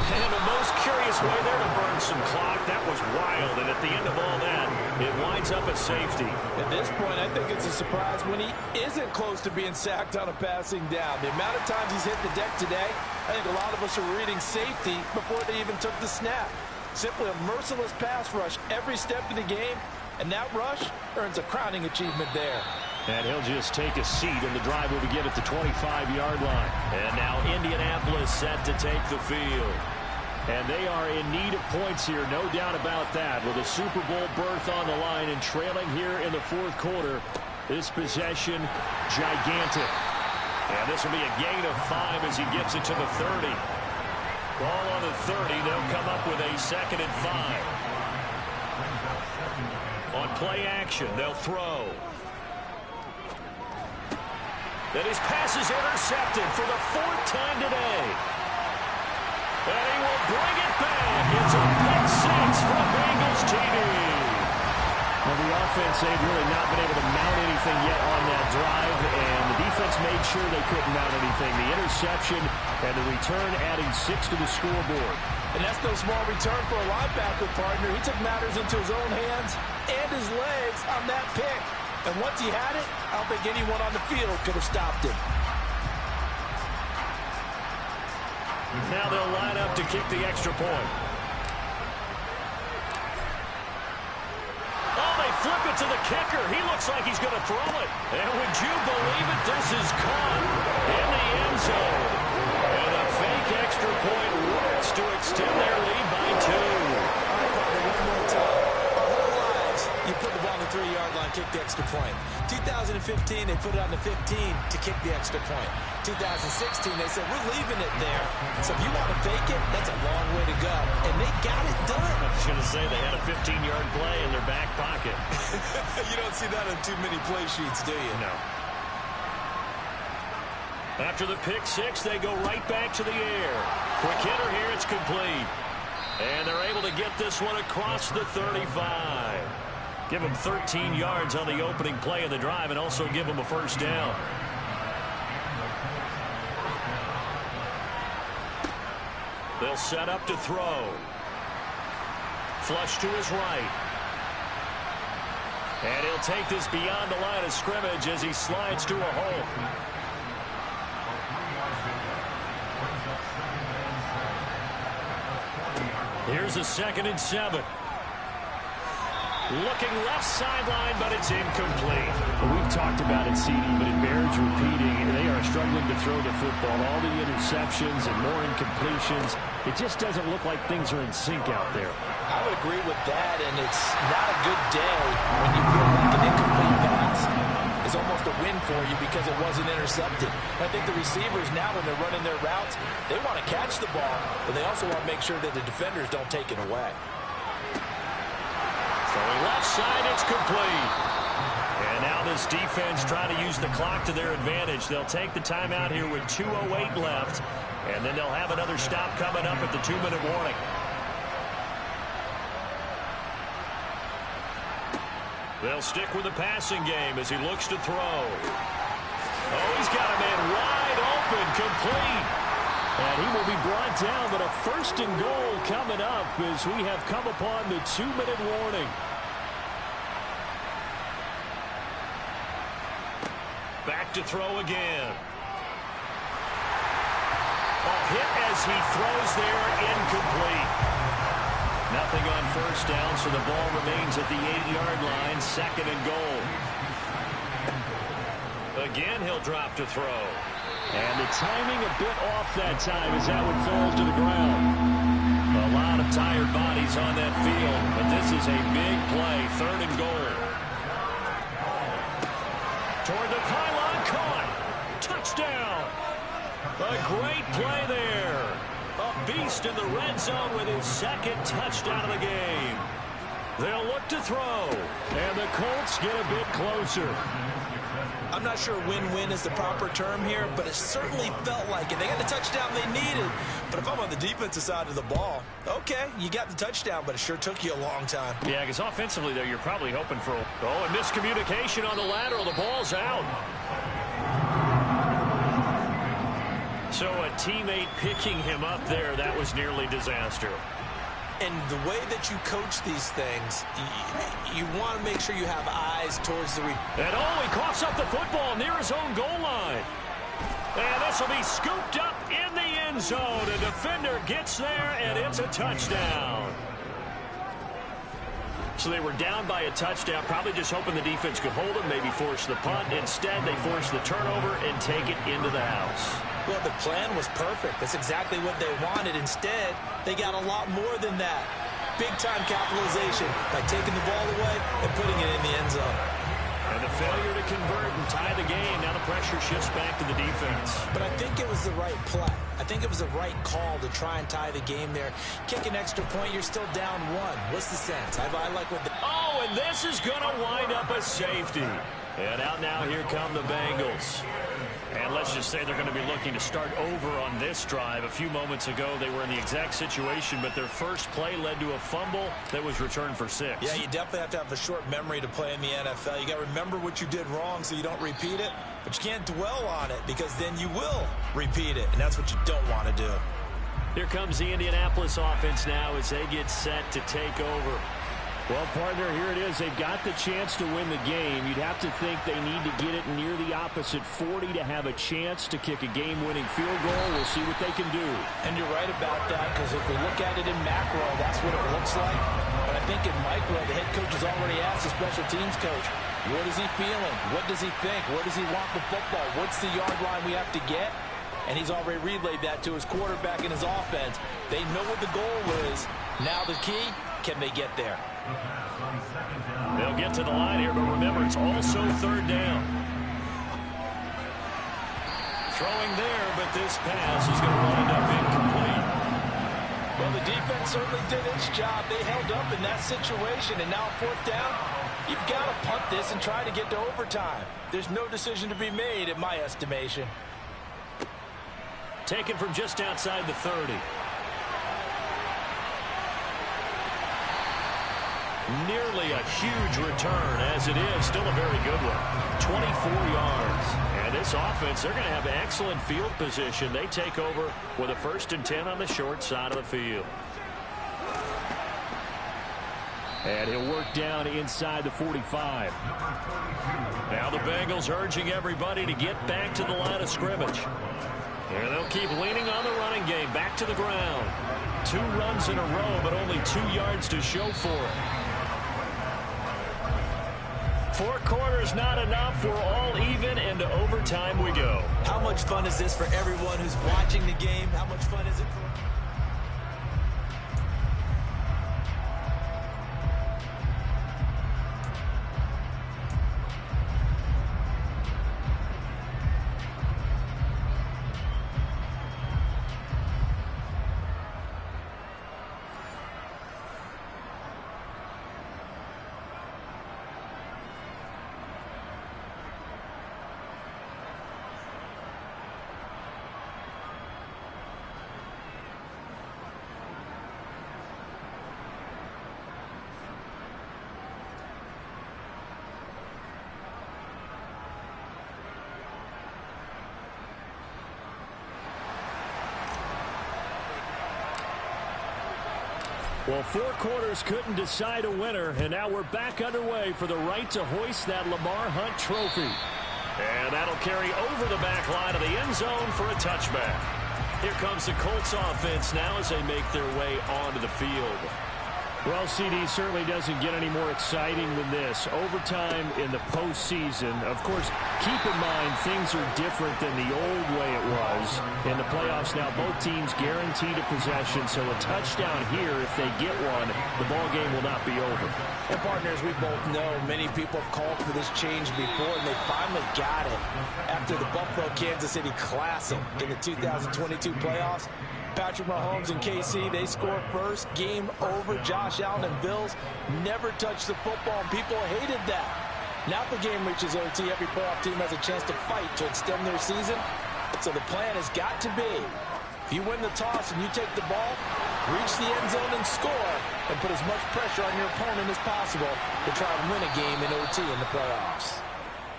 And the most curious way there to burn some clock. That was wild, and at the end of all that, it winds up at safety. At this point, I think it's a surprise when he isn't close to being sacked on a passing down. The amount of times he's hit the deck today, I think a lot of us are reading safety before they even took the snap. Simply a merciless pass rush every step of the game, and that rush earns a crowning achievement there. And he'll just take a seat, and the drive will begin at the 25-yard line. And now Indianapolis set to take the field. And they are in need of points here, no doubt about that. With a Super Bowl berth on the line and trailing here in the 4th quarter, this possession, gigantic. And this will be a gain of 5 as he gets it to the 30. Ball on the 30, they'll come up with a 2nd and 5. On play action, they'll throw. Then his pass is intercepted for the 4th time today. And he will bring it back. It's a pick 6 for Bengals TD. Well, the offense, they've really not been able to mount anything yet on that drive, and the defense made sure they couldn't mount anything. The interception and the return adding 6 to the scoreboard. And that's no small return for a linebacker partner. He took matters into his own hands and his legs on that pick. And once he had it, I don't think anyone on the field could have stopped him. Now they'll line up to kick the extra point. Oh, they flip it to the kicker. He looks like he's going to throw it. And would you believe it? This is caught in the end zone. And a fake extra point works to extend their lead by 2. All right, Father, one more time. Our whole lives, you put the ball on the 3-yard line, kick the extra point. 2015, they put it on the 15 to kick the extra point. 2016, they said, we're leaving it there. So if you want to fake it, that's a long way to go. And they got it done. I was going to say they had a 15-yard play in their back pocket. You don't see that on too many play sheets, do you? No. After the pick six, they go right back to the air. Quick hitter here, it's complete. And they're able to get this one across the 35. Give them 13 yards on the opening play of the drive and also give them a first down. They'll set up to throw. Flush to his right. And he'll take this beyond the line of scrimmage as he slides to a hole. Here's a 2nd and 7. Looking left sideline, but it's incomplete. Well, we've talked about it, CD, but it bears repeating. They are struggling to throw the football. All the interceptions and more incompletions. It just doesn't look like things are in sync out there. I would agree with that, and it's not a good day when you feel like an incomplete pass is almost a win for you because it wasn't intercepted. I think the receivers now, when they're running their routes, they want to catch the ball, but they also want to make sure that the defenders don't take it away. Throwing left side, it's complete. And now this defense trying to use the clock to their advantage. They'll take the timeout here with 2:08 left, and then they'll have another stop coming up at the 2-minute warning. They'll stick with the passing game as he looks to throw. Oh, he's got a man wide open, complete. And he will be brought down, but a 1st and goal coming up as we have come upon the 2-minute warning. Back to throw again. A hit as he throws there, incomplete. Nothing on first down, so the ball remains at the 8-yard line, 2nd and goal. Again, he'll drop to throw. And the timing a bit off that time as that one falls to the ground. A lot of tired bodies on that field, but this is a big play, 3rd and goal. Toward the pylon, caught. Touchdown. A great play there. A beast in the red zone with his 2nd touchdown of the game. They'll look to throw. And the Colts get a bit closer. I'm not sure win-win is the proper term here, but it certainly felt like it. They got the touchdown they needed. But if I'm on the defensive side of the ball, okay, you got the touchdown, but it sure took you a long time. Yeah, because offensively there, you're probably hoping for and miscommunication on the lateral. The ball's out. So a teammate picking him up there, that was nearly disaster. And the way that you coach these things, you want to make sure you have eyes towards the... And he coughs up the football near his own goal line. And this will be scooped up in the end zone. A defender gets there, and it's a touchdown. So they were down by a touchdown, probably just hoping the defense could hold them, maybe force the punt. Instead, they force the turnover and take it into the house. Well, the plan was perfect. That's exactly what they wanted. Instead, they got a lot more than that. Big-time capitalization by taking the ball away and putting it in the end zone. And the failure to convert and tie the game. Now the pressure shifts back to the defense. But I think it was the right play. I think it was the right call to try and tie the game there. Kick an extra point, you're still down 1. What's the sense? I like what the... Oh, and this is going to wind up a safety. And out now, here come the Bengals. And let's just say they're going to be looking to start over on this drive. A few moments ago, they were in the exact situation, but their first play led to a fumble that was returned for 6. Yeah, you definitely have to have a short memory to play in the NFL. You got to remember what you did wrong so you don't repeat it, but you can't dwell on it because then you will repeat it, and that's what you don't want to do. Here comes the Indianapolis offense now as they get set to take over. Well, partner, here it is. They've got the chance to win the game. You'd have to think they need to get it near the opposite 40 to have a chance to kick a game-winning field goal. We'll see what they can do. And you're right about that, because if we look at it in macro, that's what it looks like. But I think in micro, the head coach has already asked the special teams coach, what is he feeling? What does he think? Where does he want the football? What's the yard line we have to get? And he's already relayed that to his quarterback and his offense. They know what the goal is. Now the key, can they get there? They'll get to the line here, but remember, it's also third down. Throwing there, but this pass is going to wind up incomplete. Well, the defense certainly did its job. They held up in that situation, and now fourth down, you've got to punt this and try to get to overtime. There's no decision to be made, in my estimation. Taken from just outside the 30. Nearly a huge return, as it is. Still a very good one. 24 yards. And this offense, they're going to have excellent field position. They take over with a 1st and 10 on the short side of the field. And he'll work down inside the 45. Now the Bengals urging everybody to get back to the line of scrimmage. And they'll keep leaning on the running game. Back to the ground. 2 runs in a row, but only 2 yards to show for it. 4 quarters not enough. We're all even, and to overtime we go. How much fun is this for everyone who's watching the game? How much fun is it for... Well, 4 quarters couldn't decide a winner, and now we're back underway for the right to hoist that Lamar Hunt trophy. And that'll carry over the back line of the end zone for a touchback. Here comes the Colts offense now as they make their way onto the field. Well, CD, certainly doesn't get any more exciting than this. Overtime in the postseason. Of course, keep in mind things are different than the old way it was. In the playoffs now, both teams guaranteed a possession, so a touchdown here, if they get one, the ball game will not be over. And partners, we both know many people have called for this change before, and they finally got it after the Buffalo-Kansas City Classic in the 2022 playoffs. Patrick Mahomes and KC, they score first. Game over. Josh Allen and Bills never touched the football, and people hated that. Now the game reaches OT. Every playoff team has a chance to fight to extend their season. So the plan has got to be, if you win the toss and you take the ball, reach the end zone and score, and put as much pressure on your opponent as possible to try and win a game in OT in the playoffs.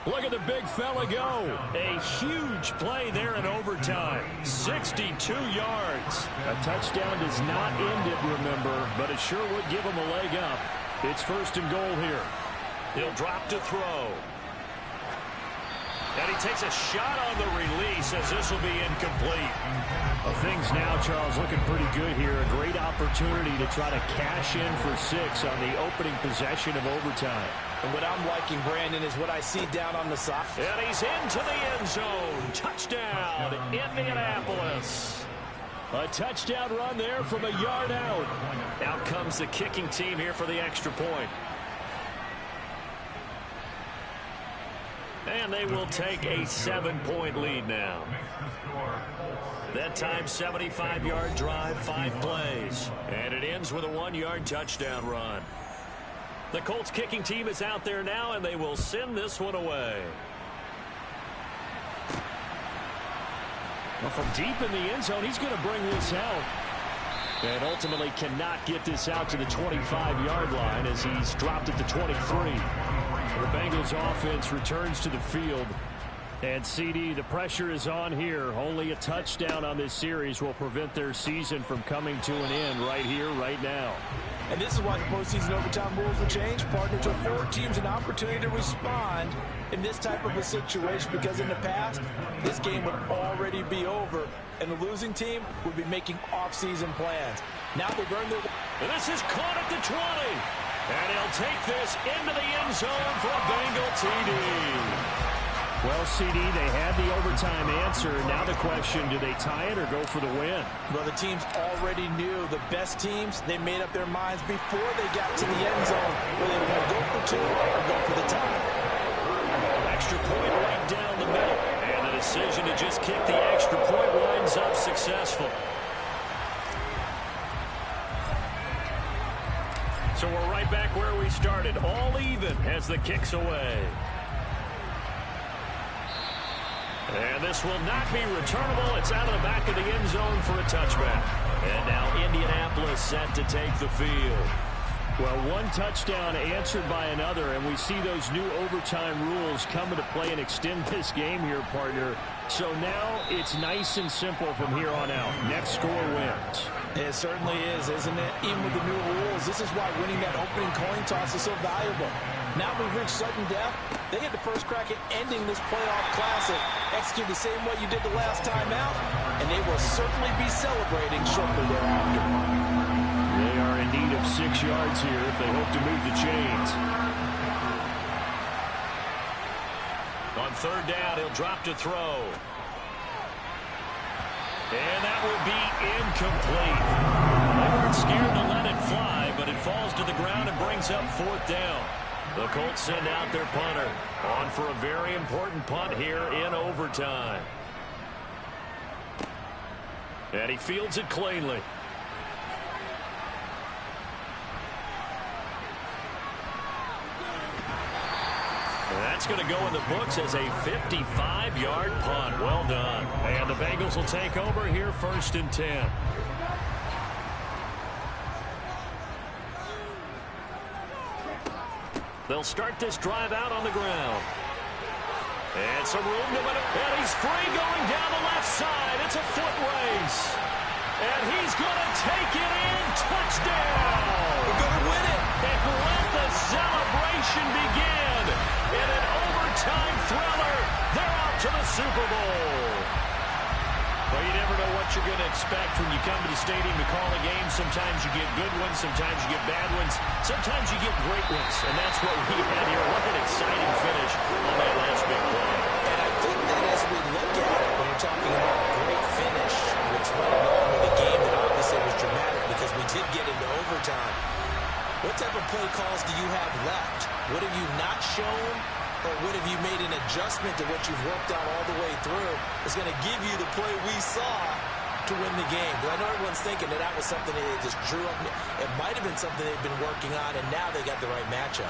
Look at the big fella go. A huge play there in overtime. 62 yards. A touchdown does not end it, remember, but it sure would give him a leg up. It's 1st and goal here. He'll drop to throw. And he takes a shot on the release as this will be incomplete. Well, things now, Charles, looking pretty good here. A great opportunity to try to cash in for 6 on the opening possession of overtime. And what I'm liking, Brandon, is what I see down on the side. And he's into the end zone. Touchdown, Indianapolis. A touchdown run there from a yard out. Out comes the kicking team here for the extra point. And they will take a 7-point lead now. That time, 75-yard drive, 5 plays. And it ends with a 1-yard touchdown run. The Colts kicking team is out there now, and they will send this one away. Well, from deep in the end zone, he's going to bring this out. And ultimately cannot get this out to the 25-yard line as he's dropped at the 23. The Bengals offense returns to the field. And CD, the pressure is on here. Only a touchdown on this series will prevent their season from coming to an end right here, right now. And this is why the postseason overtime rules will change, partner, to afford teams an opportunity to respond in this type of a situation, because in the past, this game would already be over, and the losing team would be making off-season plans. Now they've earned their... And this is caught at the 20. And he'll take this into the end zone for a Bengal TD. Well, CD, they had the overtime answer. Now the question, do they tie it or go for the win? Well, the teams already knew. The best teams, they made up their minds before they got to the end zone whether they were going to go for two or go for the tie. Extra point right down the middle. And the decision to just kick the extra point winds up successful. So we're right back where we started. All even as the kick's away. And this will not be returnable. It's out of the back of the end zone for a touchback. And now Indianapolis set to take the field. Well, one touchdown answered by another, and we see those new overtime rules come into play and extend this game here, partner. So now it's nice and simple from here on out. Next score wins. It certainly is, isn't it? Even with the new rules, this is why winning that opening coin toss is so valuable. Now we've reached sudden death. They get the first crack at ending this playoff classic. Execute the same way you did the last time out, and they will certainly be celebrating shortly thereafter. They are in need of 6 yards here if they hope to move the chains. On third down, he'll drop to throw. And that will be incomplete. They weren't scared to let it fly, but it falls to the ground and brings up fourth down. The Colts send out their punter on for a very important punt here in overtime. And he fields it cleanly. And that's going to go in the books as a 55-yard punt. Well done. And the Bengals will take over here, 1st and 10. They'll start this drive out on the ground. And some room to win it. And he's free going down the left side. It's a foot race. And he's going to take it in. Touchdown. We're going to win it. And let the celebration begin. In an overtime thriller, they're out to the Super Bowl. Well, you never know what you're going to expect when you come to the stadium to call a game. Sometimes you get good ones, sometimes you get bad ones, sometimes you get great ones, and that's what we had here. What an exciting finish on that last big play. And I think that as we look at it, when you're talking about a great finish, which went along with a game that obviously was dramatic because we did get into overtime, what type of play calls do you have left? What have you not shown? Or what have you made an adjustment to what you've worked out all the way through is going to give you the play we saw to win the game? Because I know everyone's thinking that was something they just drew up. It might have been something they've been working on, and now they got the right matchup.